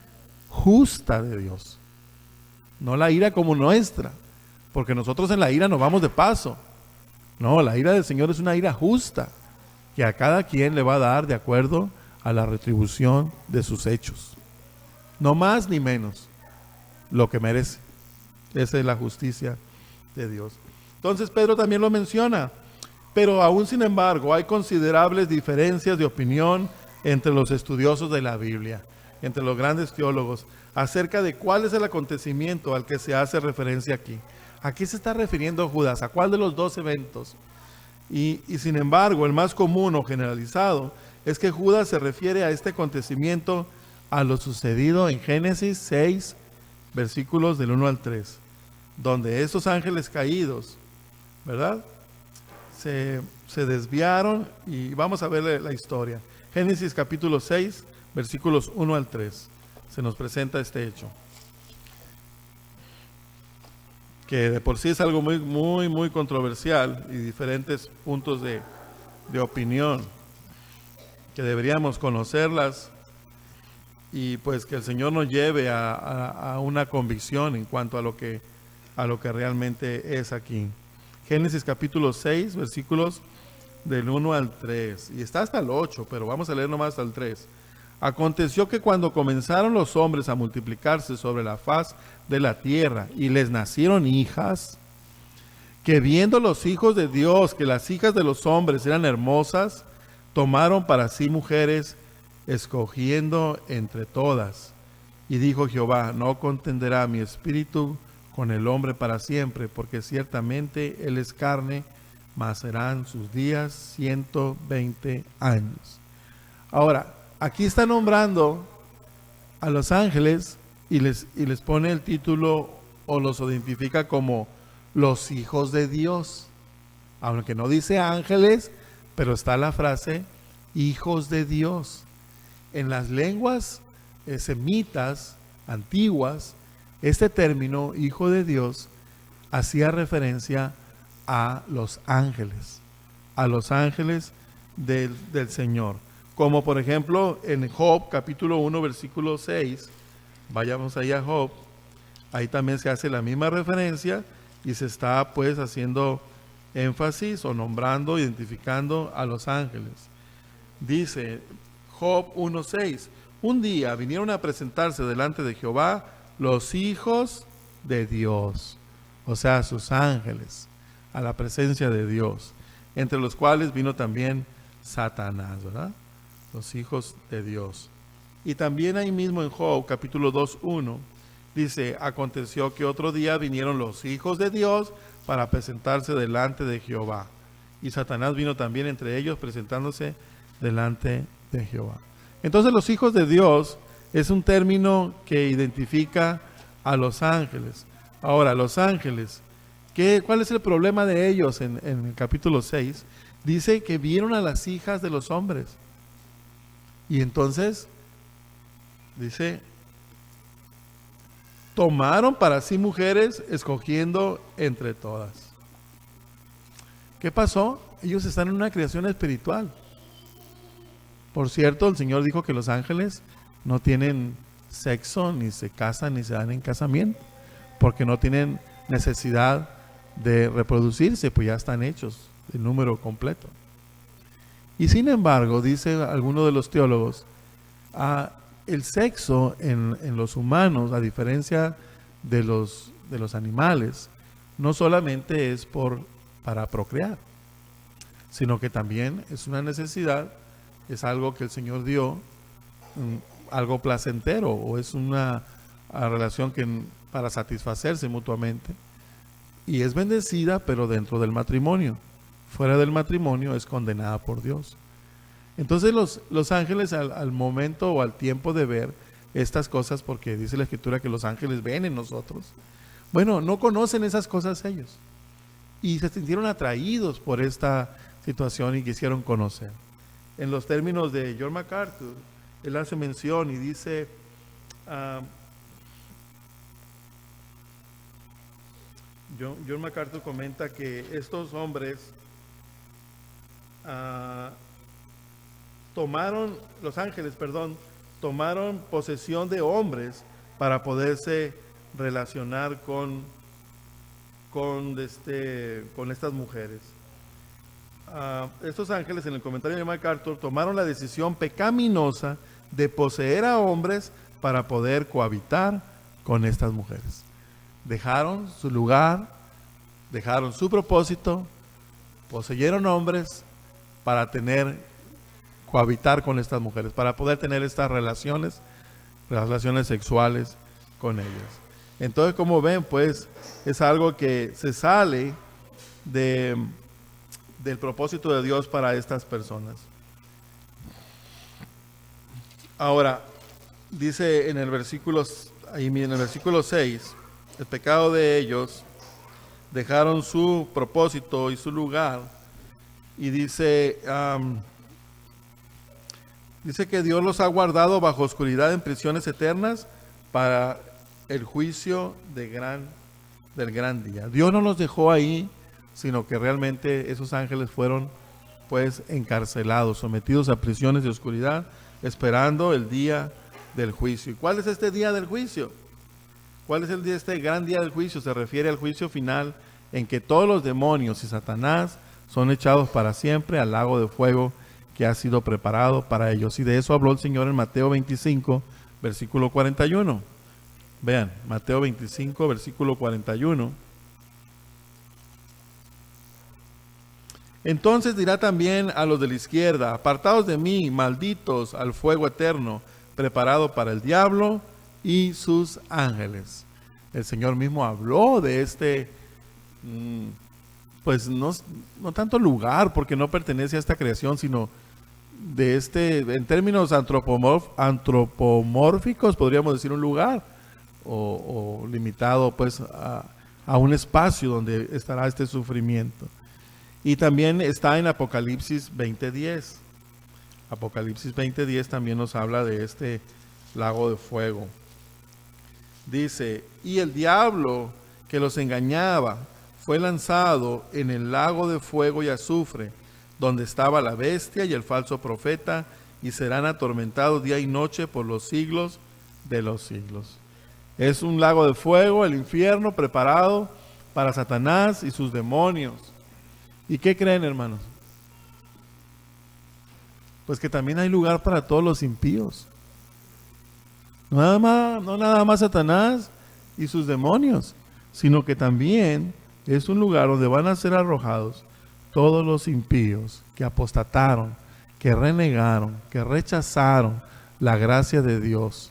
justa de Dios. No la ira como nuestra, porque nosotros en la ira nos vamos de paso. No, la ira del Señor es una ira justa, que a cada quien le va a dar de acuerdo a la retribución de sus hechos. No más ni menos, lo que merece. Esa es la justicia de Dios. Entonces Pedro también lo menciona. Pero aún sin embargo hay considerables diferencias de opinión entre los estudiosos de la Biblia, entre los grandes teólogos, acerca de cuál es el acontecimiento al que se hace referencia aquí. ¿A qué se está refiriendo Judas? ¿A cuál de los 2 eventos? Y sin embargo, el más común o generalizado es que Judas se refiere a este acontecimiento a lo sucedido en Génesis 6, versículos del 1 al 3, donde esos ángeles caídos, ¿verdad?, se desviaron, y vamos a ver la historia. Génesis capítulo 6, versículos 1 al 3. Se nos presenta este hecho, que de por sí es algo muy, muy, muy controversial y diferentes puntos de opinión que deberíamos conocerlas, y pues que el Señor nos lleve a una convicción en cuanto a lo que realmente es aquí. Génesis capítulo 6, versículos del 1 al 3. Y está hasta el 8, pero vamos a leer nomás hasta el 3. Aconteció que cuando comenzaron los hombres a multiplicarse sobre la faz de la tierra y les nacieron hijas, que viendo los hijos de Dios que las hijas de los hombres eran hermosas, tomaron para sí mujeres, escogiendo entre todas. Y dijo Jehová: no contenderá mi espíritu con el hombre para siempre, porque ciertamente él es carne, mas serán sus días 120 años. Ahora, aquí está nombrando a los ángeles y les pone el título, o los identifica como los hijos de Dios. Aunque no dice ángeles, pero está la frase hijos de Dios. En las lenguas semitas antiguas, este término, hijo de Dios, hacía referencia a los ángeles del Señor. Como por ejemplo en Job capítulo 1 versículo 6, vayamos ahí a Job, ahí también se hace la misma referencia y se está pues haciendo énfasis o nombrando, identificando a los ángeles. Dice Job 1:6, un día vinieron a presentarse delante de Jehová los hijos de Dios, o sea, sus ángeles, a la presencia de Dios. entre los cuales vino también Satanás, ¿verdad? Los hijos de Dios. Y también ahí mismo en Job, capítulo 2:1, dice, aconteció que otro día vinieron los hijos de Dios para presentarse delante de Jehová. Y Satanás vino también entre ellos presentándose delante de Jehová. Entonces los hijos de Dios es un término que identifica a los ángeles. Ahora, los ángeles, ¿cuál es el problema de ellos en el capítulo 6? Dice que vieron a las hijas de los hombres. Y entonces, dice, tomaron para sí mujeres, escogiendo entre todas. ¿Qué pasó? Ellos están en una creación espiritual. Por cierto, el Señor dijo que los ángeles no tienen sexo, ni se casan, ni se dan en casamiento, porque no tienen necesidad de reproducirse, pues ya están hechos, el número completo. Y sin embargo, dice alguno de los teólogos, el sexo en los humanos, a diferencia de los animales, no solamente es para procrear, sino que también es una necesidad, es algo que el Señor dio, algo placentero, o es una relación para satisfacerse mutuamente, y es bendecida, pero dentro del matrimonio. Fuera del matrimonio es condenada por Dios. Entonces los ángeles al momento o al tiempo de ver estas cosas, porque dice la Escritura que los ángeles ven en nosotros, bueno, no conocen esas cosas ellos, y se sintieron atraídos por esta situación y quisieron conocer. En los términos de John MacArthur, él hace mención y dice, John MacArthur comenta que estos hombres los ángeles, tomaron posesión de hombres para poderse relacionar con estas mujeres. Estos ángeles, en el comentario de MacArthur, tomaron la decisión pecaminosa de poseer a hombres para poder cohabitar con estas mujeres. Dejaron su lugar, dejaron su propósito, poseyeron hombres para cohabitar con estas mujeres, para poder tener estas relaciones sexuales con ellas. Entonces, como ven, pues es algo que se sale del propósito de Dios para estas personas. Ahora, dice en el versículo 6, el pecado de ellos, dejaron su propósito y su lugar, y dice que Dios los ha guardado bajo oscuridad en prisiones eternas para el juicio del gran día. Dios no los dejó ahí, sino que realmente esos ángeles fueron pues encarcelados, sometidos a prisiones de oscuridad, esperando el día del juicio. ¿Y cuál es este día del juicio? ¿Cuál es este gran día del juicio? Se refiere al juicio final en que todos los demonios y Satanás son echados para siempre al lago de fuego que ha sido preparado para ellos. Y de eso habló el Señor en Mateo 25, versículo 41. Vean, Mateo 25, versículo 41. Entonces dirá también a los de la izquierda, apartados de mí, malditos, al fuego eterno, preparado para el diablo y sus ángeles. El Señor mismo habló de pues no tanto lugar, porque no pertenece a esta creación, sino de en términos antropomórficos, podríamos decir un lugar, o limitado pues a un espacio donde estará este sufrimiento. Y también está en Apocalipsis 20:10. Apocalipsis 20:10 también nos habla de este lago de fuego. Dice, y el diablo que los engañaba fue lanzado en el lago de fuego y azufre, donde estaba la bestia y el falso profeta, y serán atormentados día y noche por los siglos de los siglos. Es un lago de fuego, el infierno, preparado para Satanás y sus demonios. ¿Y qué creen, hermanos? Pues que también hay lugar para todos los impíos. No nada más Satanás y sus demonios, sino que también es un lugar donde van a ser arrojados todos los impíos que apostataron, que renegaron, que rechazaron la gracia de Dios,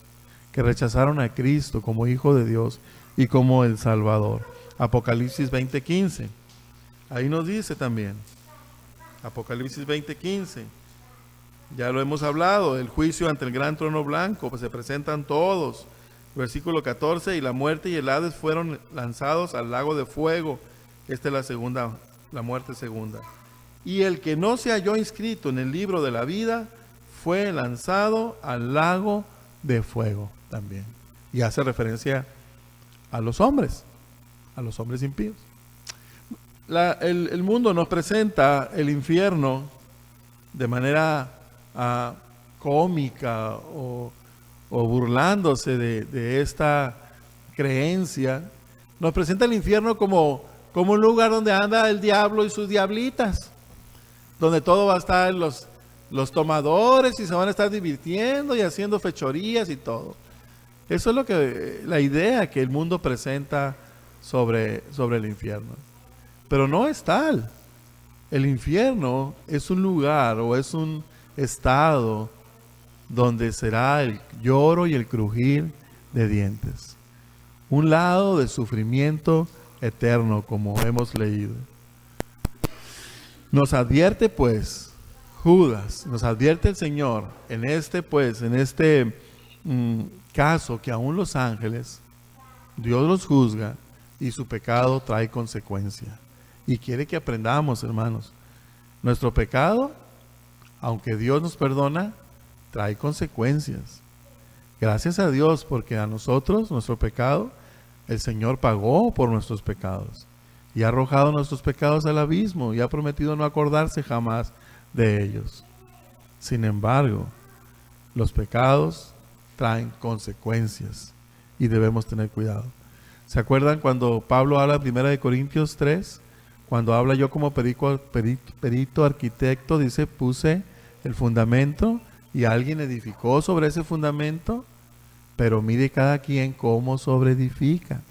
que rechazaron a Cristo como Hijo de Dios y como el Salvador. Apocalipsis 20:15. Ahí nos dice también. Apocalipsis 20:15. Ya lo hemos hablado, el juicio ante el gran trono blanco, pues se presentan todos. Versículo 14, y la muerte y el Hades fueron lanzados al lago de fuego. Esta es la segunda, la muerte segunda. Y el que no se halló inscrito en el libro de la vida fue lanzado al lago de fuego también. Y hace referencia a los hombres impíos. El mundo nos presenta el infierno de manera cómica o burlándose de esta creencia. Nos presenta el infierno como un lugar donde anda el diablo y sus diablitas, donde todo va a estar los tomadores y se van a estar divirtiendo y haciendo fechorías y todo. Eso es la idea que el mundo presenta sobre el infierno. Pero no es tal. El infierno es un lugar o es un estado donde será el lloro y el crujir de dientes. Un lado de sufrimiento eterno, como hemos leído. Nos advierte pues Judas, nos advierte el Señor en este caso, que aún los ángeles, Dios los juzga y su pecado trae consecuencia. Y quiere que aprendamos, hermanos, nuestro pecado, aunque Dios nos perdona, trae consecuencias. Gracias a Dios, porque a nosotros, nuestro pecado, el Señor pagó por nuestros pecados y ha arrojado nuestros pecados al abismo y ha prometido no acordarse jamás de ellos. Sin embargo, los pecados traen consecuencias y debemos tener cuidado. ¿Se acuerdan cuando Pablo habla en 1 Corintios 3? Cuando habla yo como perito arquitecto, dice, puse el fundamento y alguien edificó sobre ese fundamento, pero mire cada quien cómo sobreedifica,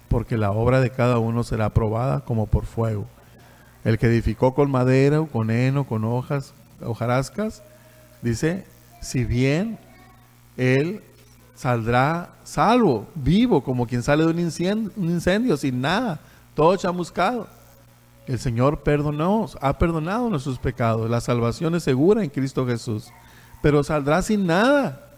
porque la obra de cada uno será probada como por fuego. El que edificó con madera o con heno, con hojarascas, dice, si bien él saldrá salvo, vivo, como quien sale de un incendio sin nada, todo chamuscado. El Señor ha perdonado nuestros pecados. La salvación es segura en Cristo Jesús. Pero saldrá sin nada,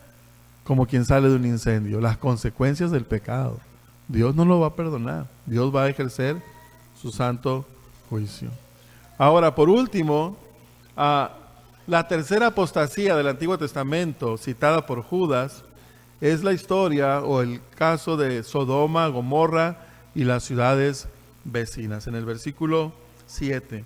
como quien sale de un incendio. Las consecuencias del pecado. Dios no lo va a perdonar. Dios va a ejercer su santo juicio. Ahora, por último, la tercera apostasía del Antiguo Testamento, citada por Judas, es la historia o el caso de Sodoma, Gomorra y las ciudades vecinas. En el versículo 7,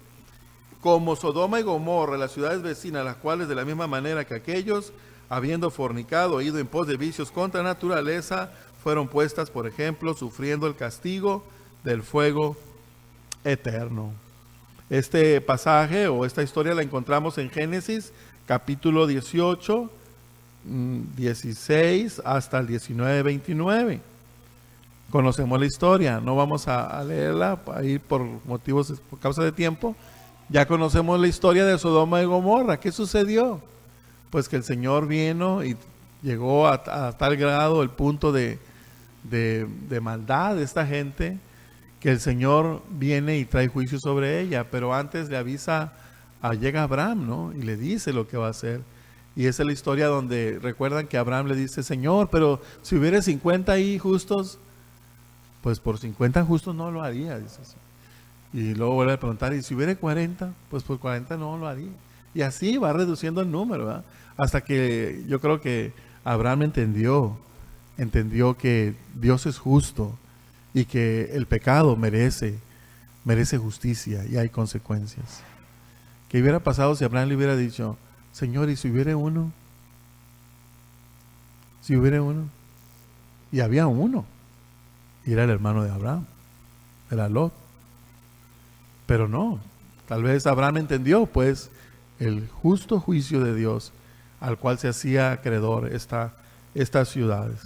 como Sodoma y Gomorra, las ciudades vecinas, las cuales de la misma manera que aquellos, habiendo fornicado, ido en pos de vicios contra naturaleza, fueron puestas, por ejemplo, sufriendo el castigo del fuego eterno. Este pasaje o esta historia la encontramos en Génesis capítulo 18, 16 hasta el 19-29. Conocemos la historia, no vamos a leerla ahí por causa de tiempo. Ya conocemos la historia de Sodoma y Gomorra. ¿Qué sucedió? Pues que el Señor vino y llegó a tal grado el punto de maldad de esta gente, que el Señor viene y trae juicio sobre ella, pero antes le avisa, llega Abraham, ¿no? Y le dice lo que va a hacer. Y esa es la historia donde recuerdan que Abraham le dice, Señor, pero si hubiera 50 ahí justos, pues por 50 justos no lo haría, dice así. Y luego vuelve a preguntar, y si hubiera 40, pues por 40 no lo haría. Y así va reduciendo el número, ¿verdad? Hasta que yo creo que Abraham entendió que Dios es justo y que el pecado merece justicia y hay consecuencias. ¿Qué hubiera pasado si Abraham le hubiera dicho, Señor, ¿y si hubiera uno? Si hubiera uno. Y había uno. Y era el hermano de Abraham. Era Lot. Pero no. Tal vez Abraham entendió, pues, el justo juicio de Dios al cual se hacía acreedor estas ciudades.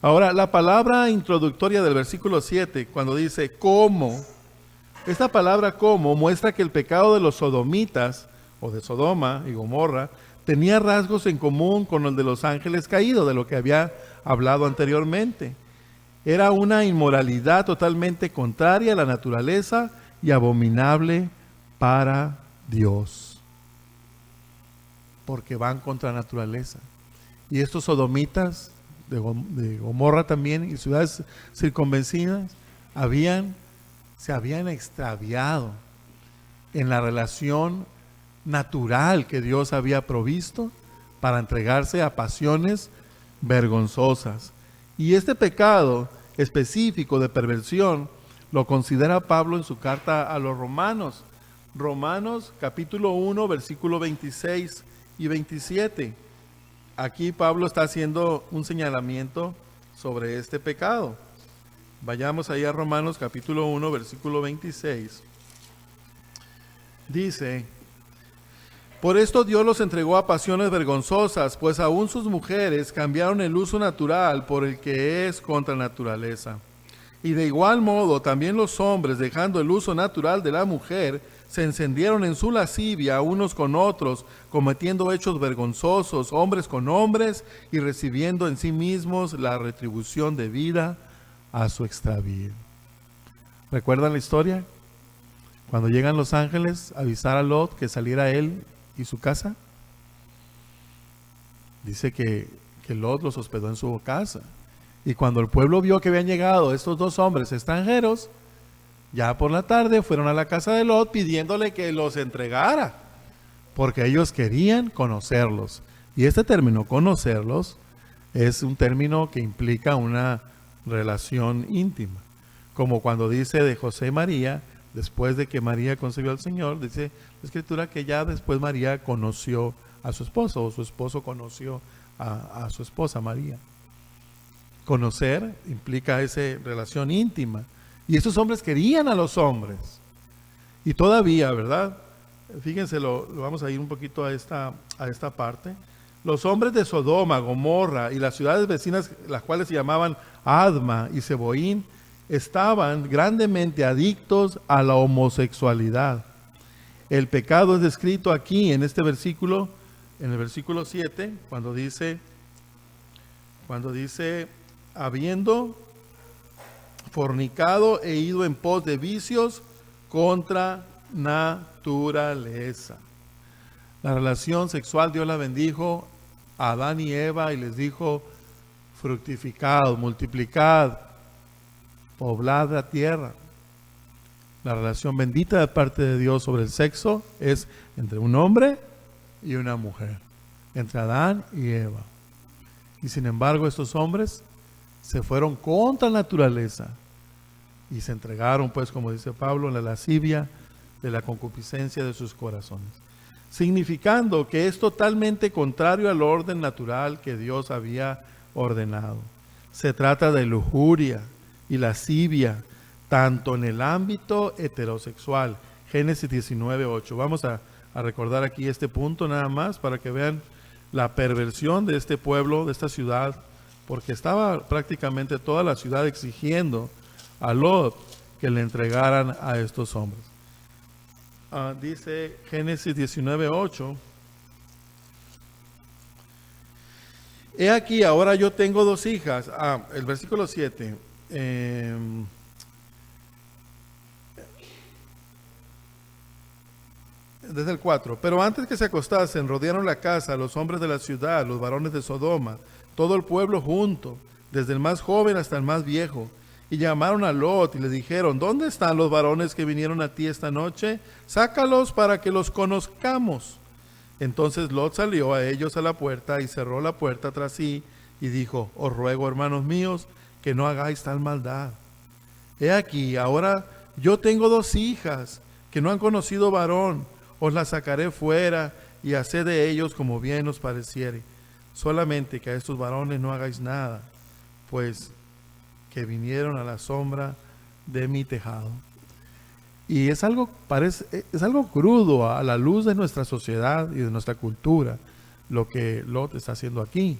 Ahora, la palabra introductoria del versículo 7, cuando dice, ¿cómo? Esta palabra como muestra que el pecado de los sodomitas, o de Sodoma y Gomorra, tenía rasgos en común con el de los ángeles caídos, de lo que había hablado anteriormente. Era una inmoralidad totalmente contraria a la naturaleza y abominable para Dios, porque van contra la naturaleza. Y estos sodomitas de Gomorra también y ciudades circunvecinas se habían extraviado en la relación natural que Dios había provisto para entregarse a pasiones vergonzosas. Y este pecado específico de perversión lo considera Pablo en su carta a los Romanos. Romanos capítulo 1, versículo 26 y 27. Aquí Pablo está haciendo un señalamiento sobre este pecado. Vayamos ahí a Romanos capítulo 1, versículo 26. Dice: por esto Dios los entregó a pasiones vergonzosas, pues aún sus mujeres cambiaron el uso natural por el que es contra naturaleza. Y de igual modo también los hombres, dejando el uso natural de la mujer, se encendieron en su lascivia unos con otros, cometiendo hechos vergonzosos, hombres con hombres, y recibiendo en sí mismos la retribución debida a su extravío. ¿Recuerdan la historia? Cuando llegan los ángeles a avisar a Lot que saliera él y su casa, dice que Lot los hospedó en su casa. Y cuando el pueblo vio que habían llegado estos dos hombres extranjeros, ya por la tarde fueron a la casa de Lot pidiéndole que los entregara, porque ellos querían conocerlos. Y este término, conocerlos, es un término que implica una relación íntima. Como cuando dice de José y María, después de que María concibió al Señor, dice la Escritura que ya después María conoció a su esposo, o su esposo conoció a su esposa María. Conocer implica esa relación íntima. Y estos hombres querían a los hombres. Y todavía, ¿verdad? Fíjense, lo vamos a ir un poquito a esta parte. Los hombres de Sodoma, Gomorra y las ciudades vecinas, las cuales se llamaban Adma y Seboín, estaban grandemente adictos a la homosexualidad. El pecado es descrito aquí en este versículo, en el versículo 7, cuando dice, habiendo fornicado e ido en pos de vicios contra naturaleza. La relación sexual Dios la bendijo a Adán y Eva y les dijo: fructificad, multiplicad, poblad la tierra. La relación bendita de parte de Dios sobre el sexo es entre un hombre y una mujer, entre Adán y Eva. Y sin embargo estos hombres se fueron contra la naturaleza y se entregaron, pues, como dice Pablo, en la lascivia de la concupiscencia de sus corazones, significando que es totalmente contrario al orden natural que Dios había ordenado. Se trata de lujuria y lascivia, tanto en el ámbito heterosexual. Génesis 19:8. Vamos a recordar aquí este punto nada más para que vean la perversión de este pueblo, de esta ciudad, porque estaba prácticamente toda la ciudad exigiendo a Lot que le entregaran a estos hombres. Dice Génesis 19:8: he aquí, ahora yo tengo dos hijas. El versículo 7. Desde el 4. Pero antes que se acostasen, rodearon la casa los hombres de la ciudad, los varones de Sodoma, todo el pueblo junto, desde el más joven hasta el más viejo. Y llamaron a Lot y le dijeron: ¿dónde están los varones que vinieron a ti esta noche? Sácalos para que los conozcamos. Entonces Lot salió a ellos a la puerta y cerró la puerta tras sí y dijo: os ruego, hermanos míos, que no hagáis tal maldad. He aquí, ahora yo tengo dos hijas que no han conocido varón. Os las sacaré fuera y haced de ellos como bien os pareciere. Solamente que a estos varones no hagáis nada, pues que vinieron a la sombra de mi tejado. Y es algo crudo a la luz de nuestra sociedad y de nuestra cultura, lo que Lot está haciendo aquí.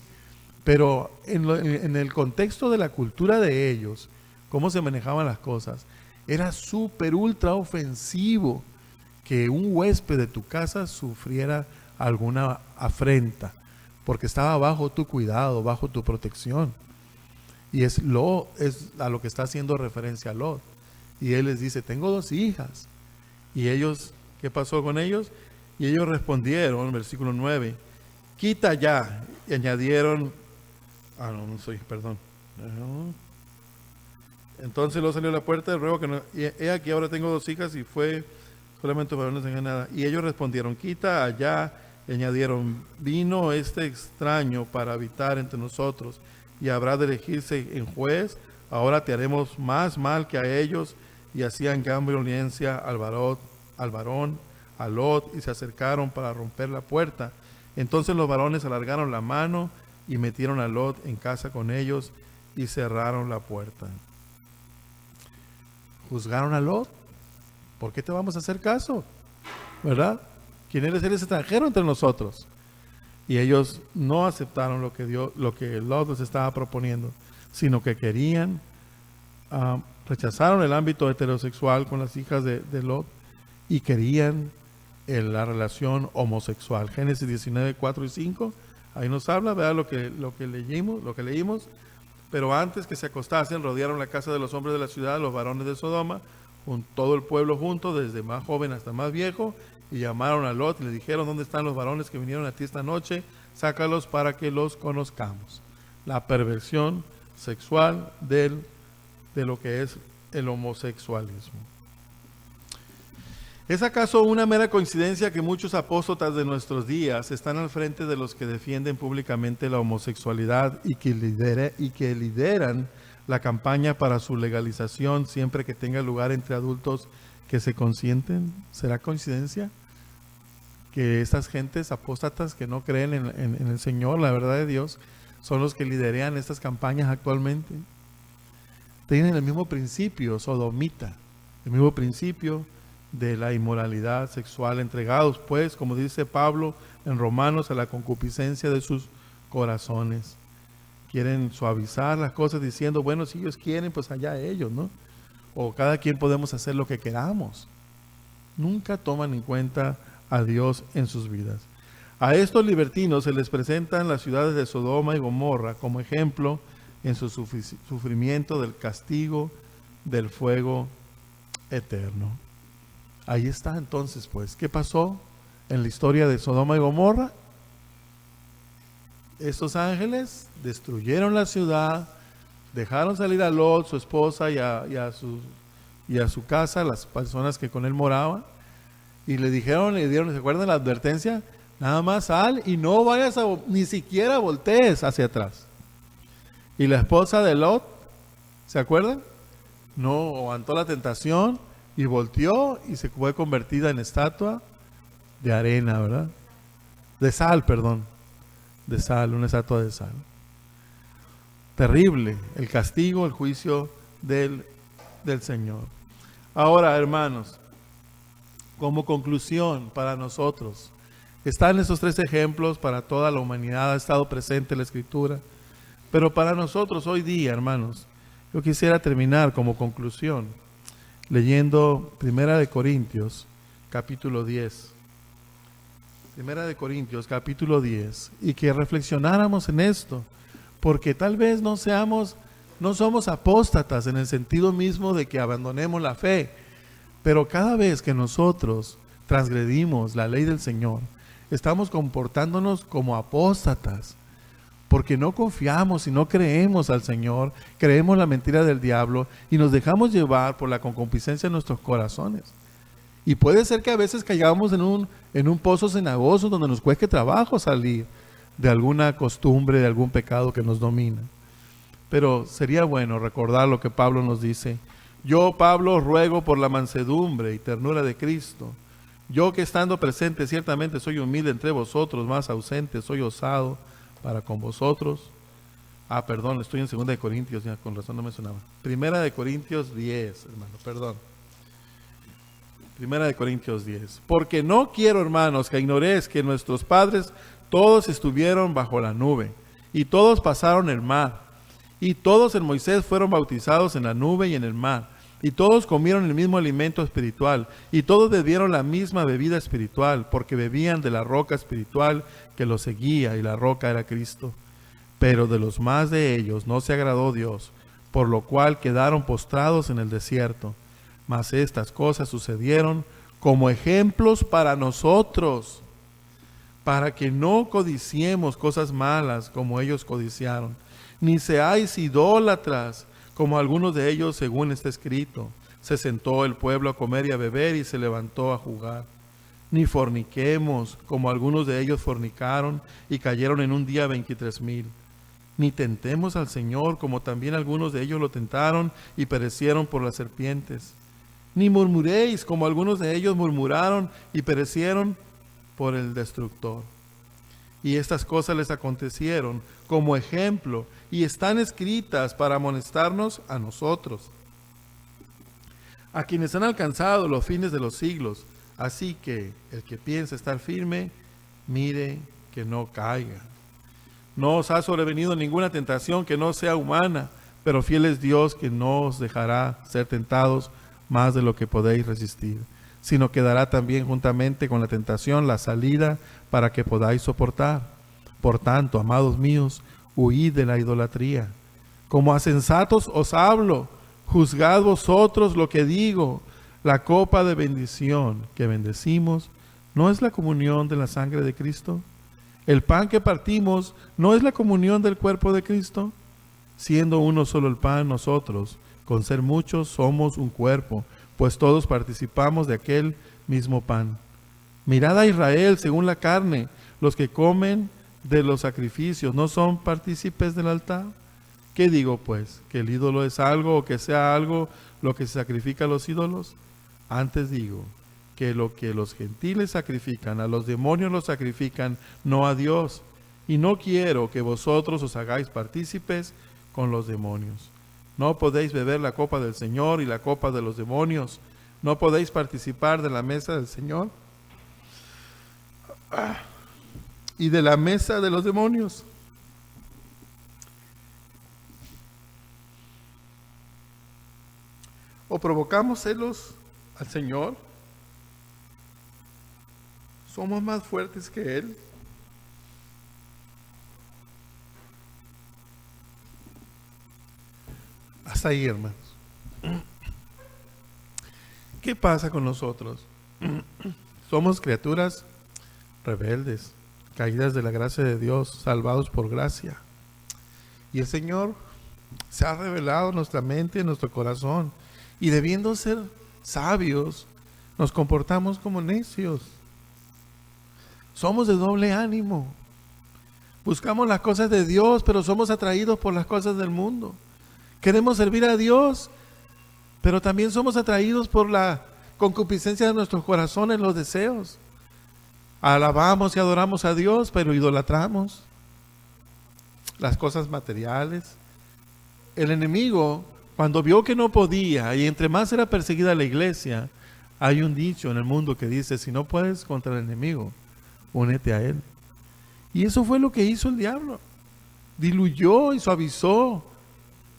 Pero en el contexto de la cultura de ellos, cómo se manejaban las cosas, Era súper ultra ofensivo que un huésped de tu casa sufriera alguna afrenta, porque estaba bajo tu cuidado, bajo tu protección. Y es a lo que está haciendo referencia a Lot. Y él les dice, tengo 2 hijas. Y ellos, ¿qué pasó con ellos? Y ellos respondieron, versículo 9, quita ya. Y añadieron, perdón. Entonces Lot salió a la puerta y ruego que no, y he aquí ahora tengo 2 hijas y fue solamente varones en nada. Y ellos respondieron, quita allá. Y añadieron, vino este extraño para habitar entre nosotros y habrá de elegirse en juez. Ahora te haremos más mal que a ellos. Y hacían gran violencia al varón, a Lot, y se acercaron para romper la puerta. Entonces los varones alargaron la mano y metieron a Lot en casa con ellos y cerraron la puerta. ¿Juzgaron a Lot? ¿Por qué te vamos a hacer caso? ¿Verdad? ¿Quién eres? Eres extranjero entre nosotros. Y ellos no aceptaron lo que Lot les estaba proponiendo, sino que querían, rechazaron el ámbito heterosexual con las hijas de Lot y querían la relación homosexual. Génesis 19, 4 y 5, ahí nos habla, vea lo que leímos. Pero antes que se acostasen, rodearon la casa de los hombres de la ciudad, los varones de Sodoma, con todo el pueblo junto, desde más joven hasta más viejo, y llamaron a Lot y le dijeron, ¿dónde están los varones que vinieron a ti esta noche? Sácalos para que los conozcamos. La perversión sexual de lo que es el homosexualismo. ¿Es acaso una mera coincidencia que muchos apóstatas de nuestros días están al frente de los que defienden públicamente la homosexualidad y que lideran la campaña para su legalización siempre que tenga lugar entre adultos que se consienten? ¿Será coincidencia que estas gentes apóstatas que no creen en el Señor, la verdad de Dios, son los que lideran estas campañas actualmente? Tienen el mismo principio sodomita, el mismo principio de la inmoralidad sexual, entregados pues, como dice Pablo en Romanos, a la concupiscencia de sus corazones. Quieren suavizar las cosas diciendo, bueno, si ellos quieren, pues allá ellos, ¿no? O cada quien podemos hacer lo que queramos. Nunca toman en cuenta a Dios en sus vidas. A estos libertinos se les presentan las ciudades de Sodoma y Gomorra como ejemplo en su sufrimiento del castigo del fuego eterno. Ahí está entonces, pues, ¿qué pasó en la historia de Sodoma y Gomorra? Estos ángeles destruyeron la ciudad, dejaron salir a Lot, su esposa y a su casa, las personas que con él moraban, y le dieron, ¿se acuerdan la advertencia? Nada más sal y no vayas ni siquiera voltees hacia atrás. Y la esposa de Lot, ¿se acuerdan? No aguantó la tentación y volteó y se fue convertida en estatua de arena, ¿verdad? De sal, una estatua de sal. Terrible el castigo, el juicio del Señor. Ahora, hermanos, como conclusión para nosotros, están esos 3 ejemplos para toda la humanidad, ha estado presente en la Escritura, pero para nosotros hoy día, hermanos, yo quisiera terminar como conclusión leyendo 1 Corintios, capítulo 10. 1 Corintios, capítulo 10, y que reflexionáramos en esto, porque tal vez no somos apóstatas en el sentido mismo de que abandonemos la fe, pero cada vez que nosotros transgredimos la ley del Señor, estamos comportándonos como apóstatas, porque no confiamos y no creemos al Señor, creemos la mentira del diablo y nos dejamos llevar por la concupiscencia de nuestros corazones. Y puede ser que a veces caigamos en un pozo cenagoso donde nos cueste trabajo salir de alguna costumbre, de algún pecado que nos domina. Pero sería bueno recordar lo que Pablo nos dice. Yo, Pablo, ruego por la mansedumbre y ternura de Cristo. Yo que estando presente ciertamente soy humilde entre vosotros, más ausente soy osado para con vosotros. Perdón, estoy en 2 de Corintios, ya con razón no mencionaba. 1 de Corintios 10, hermano, perdón. 1 de Corintios 10. Porque no quiero, hermanos, que ignoréis que nuestros padres todos estuvieron bajo la nube, y todos pasaron el mar, y todos en Moisés fueron bautizados en la nube y en el mar, Y todos comieron el mismo alimento espiritual, y todos bebieron la misma bebida espiritual, porque bebían de la roca espiritual que los seguía, y la roca era Cristo. Pero de los más de ellos no se agradó Dios, por lo cual quedaron postrados en el desierto. Mas estas cosas sucedieron como ejemplos para nosotros, para que no codiciemos cosas malas como ellos codiciaron, ni seáis idólatras, como algunos de ellos, según está escrito. Se sentó el pueblo a comer y a beber y se levantó a jugar. Ni forniquemos, como algunos de ellos fornicaron y cayeron en un día 23,000. Ni tentemos al Señor, como también algunos de ellos lo tentaron y perecieron por las serpientes. Ni murmuréis, como algunos de ellos murmuraron y perecieron por el destructor. Y estas cosas les acontecieron como ejemplo y están escritas para amonestarnos a nosotros, a quienes han alcanzado los fines de los siglos. Así que el que piensa estar firme, mire que no caiga. No os ha sobrevenido ninguna tentación que no sea humana, pero fiel es Dios, que no os dejará ser tentados más de lo que podéis resistir, sino que dará también juntamente con la tentación la salida para que podáis soportar. Por tanto, amados míos, huid de la idolatría. Como a sensatos os hablo, juzgad vosotros lo que digo. La copa de bendición que bendecimos, ¿no es la comunión de la sangre de Cristo? El pan que partimos, ¿no es la comunión del cuerpo de Cristo? Siendo uno solo el pan, nosotros, con ser muchos, somos un cuerpo, pues todos participamos de aquel mismo pan. Mirad a Israel según la carne, los que comen de los sacrificios, ¿no son partícipes del altar? ¿Qué digo pues? ¿Que el ídolo es algo o que sea algo lo que se sacrifica a los ídolos? Antes digo que lo que los gentiles sacrifican, a los demonios los sacrifican, no a Dios. Y no quiero que vosotros os hagáis partícipes con los demonios. No podéis beber la copa del Señor y la copa de los demonios. No podéis participar de la mesa del Señor y de la mesa de los demonios. ¿O provocamos celos al Señor? ¿Somos más fuertes que Él? Hasta ahí, hermanos. ¿Qué pasa con nosotros? Somos criaturas rebeldes, caídas de la gracia de Dios, salvados por gracia. Y el Señor se ha revelado en nuestra mente, en nuestro corazón. Y debiendo ser sabios, nos comportamos como necios. Somos de doble ánimo. Buscamos las cosas de Dios, pero somos atraídos por las cosas del mundo. Queremos servir a Dios, pero también somos atraídos por la concupiscencia de nuestros corazones, los deseos. Alabamos y adoramos a Dios, pero idolatramos las cosas materiales. El enemigo, cuando vio que no podía, y entre más era perseguida la iglesia, hay un dicho en el mundo que dice: si no puedes contra el enemigo, únete a él. Y eso fue lo que hizo el diablo. Diluyó y suavizó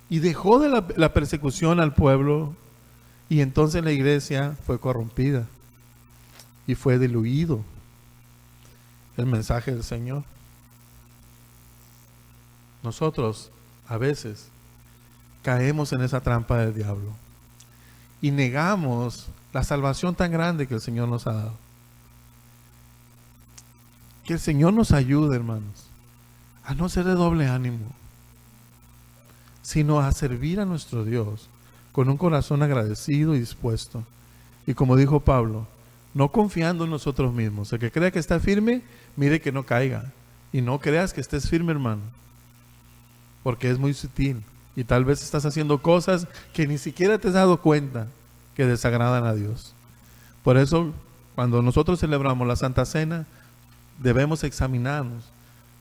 y dejó de la persecución al pueblo, y entonces la iglesia fue corrompida y fue diluido el mensaje del Señor. Nosotros a veces caemos en esa trampa del diablo y negamos la salvación tan grande que el Señor nos ha dado. Que el Señor nos ayude, hermanos, a no ser de doble ánimo, sino a servir a nuestro Dios con un corazón agradecido y dispuesto. Y como dijo Pablo, no confiando en nosotros mismos. El que crea que está firme, mire que no caiga. Y no creas que estés firme, hermano, porque es muy sutil. Y tal vez estás haciendo cosas que ni siquiera te has dado cuenta que desagradan a Dios. Por eso, cuando nosotros celebramos la Santa Cena, debemos examinarnos.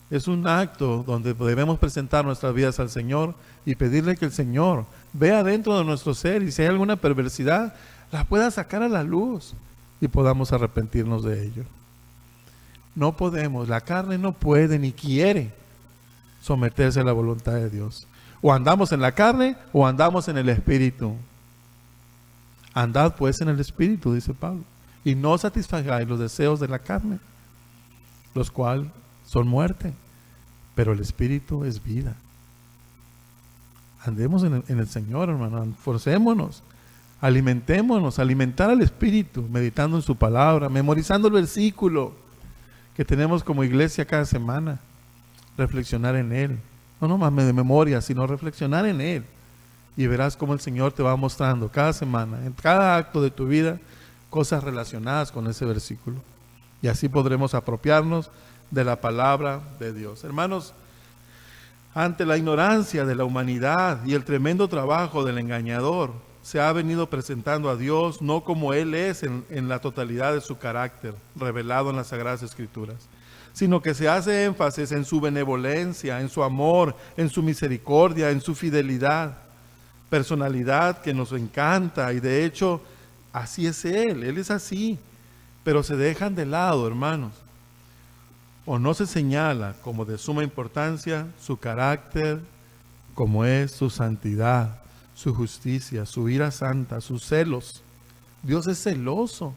Es un acto donde debemos presentar nuestras vidas al Señor y pedirle que el Señor vea dentro de nuestro ser, y si hay alguna perversidad, la pueda sacar a la luz y podamos arrepentirnos de ello. No podemos, la carne no puede ni quiere someterse a la voluntad de Dios. O andamos en la carne o andamos en el Espíritu. Andad pues en el Espíritu, dice Pablo, y no satisfagáis los deseos de la carne, los cuales son muerte, pero el Espíritu es vida. Andemos en el Señor, hermano, forcémonos, alimentémonos, alimentar al Espíritu, meditando en su palabra, memorizando el versículo que tenemos como iglesia cada semana, reflexionar en él, no nomás de memoria, sino reflexionar en él, y verás cómo el Señor te va mostrando cada semana, en cada acto de tu vida, cosas relacionadas con ese versículo, y así podremos apropiarnos de la palabra de Dios. Hermanos, ante la ignorancia de la humanidad y el tremendo trabajo del engañador, se ha venido presentando a Dios no como Él es en la totalidad de su carácter, revelado en las Sagradas Escrituras, sino que se hace énfasis en su benevolencia, en su amor, en su misericordia, en su fidelidad, personalidad que nos encanta, y de hecho así es Él es así, pero se dejan de lado, hermanos, o no se señala como de suma importancia su carácter, como es su santidad, su justicia, su ira santa, sus celos. Dios es celoso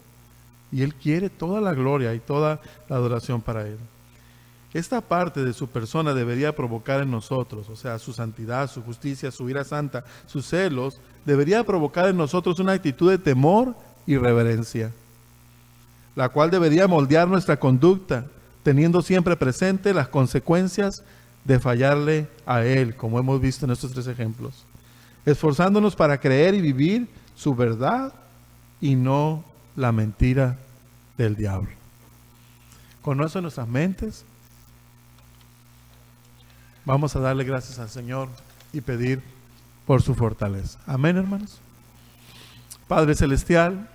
y Él quiere toda la gloria y toda la adoración para Él. Esta parte de su persona debería provocar en nosotros, o sea, su santidad, su justicia, su ira santa, sus celos, debería provocar en nosotros una actitud de temor y reverencia, la cual debería moldear nuestra conducta, teniendo siempre presente las consecuencias de fallarle a Él, como hemos visto en estos 3 ejemplos, esforzándonos para creer y vivir su verdad y no la mentira del diablo. Con eso en nuestras mentes, vamos a darle gracias al Señor y pedir por su fortaleza. Amén, hermanos. Padre Celestial,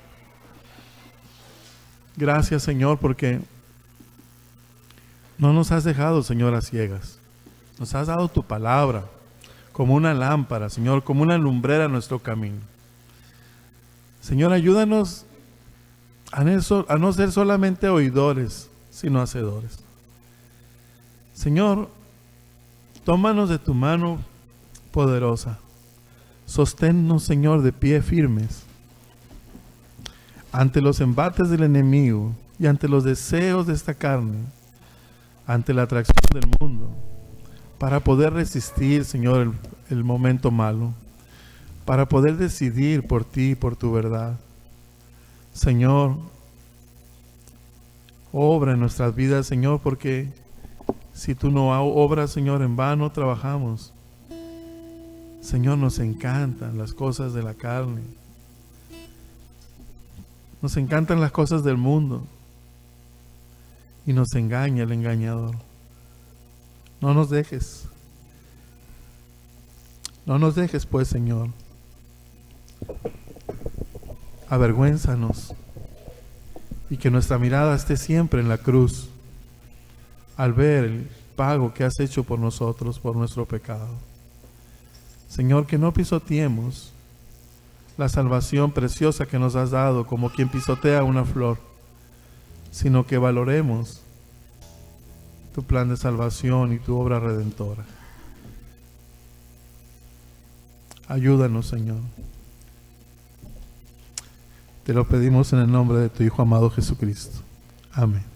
gracias, Señor, porque no nos has dejado, Señor, a ciegas. Nos has dado tu palabra como una lámpara, Señor, como una lumbrera en nuestro camino. Señor, ayúdanos a no ser solamente oidores, sino hacedores. Señor, tómanos de tu mano poderosa. Sosténnos, Señor, de pie firmes ante los embates del enemigo y ante los deseos de esta carne, ante la atracción del mundo, para poder resistir, Señor, el momento malo, para poder decidir por ti y por tu verdad. Señor, obra en nuestras vidas, Señor, porque si tú no obras, Señor, en vano trabajamos. Señor, nos encantan las cosas de la carne. Nos encantan las cosas del mundo. Y nos engaña el engañador. No nos dejes. No nos dejes, pues, Señor. Avergüénzanos. Y que nuestra mirada esté siempre en la cruz, al ver el pago que has hecho por nosotros, por nuestro pecado. Señor, que no pisoteemos la salvación preciosa que nos has dado como quien pisotea una flor, sino que valoremos tu plan de salvación y tu obra redentora. Ayúdanos, Señor. Te lo pedimos en el nombre de tu Hijo amado Jesucristo. Amén.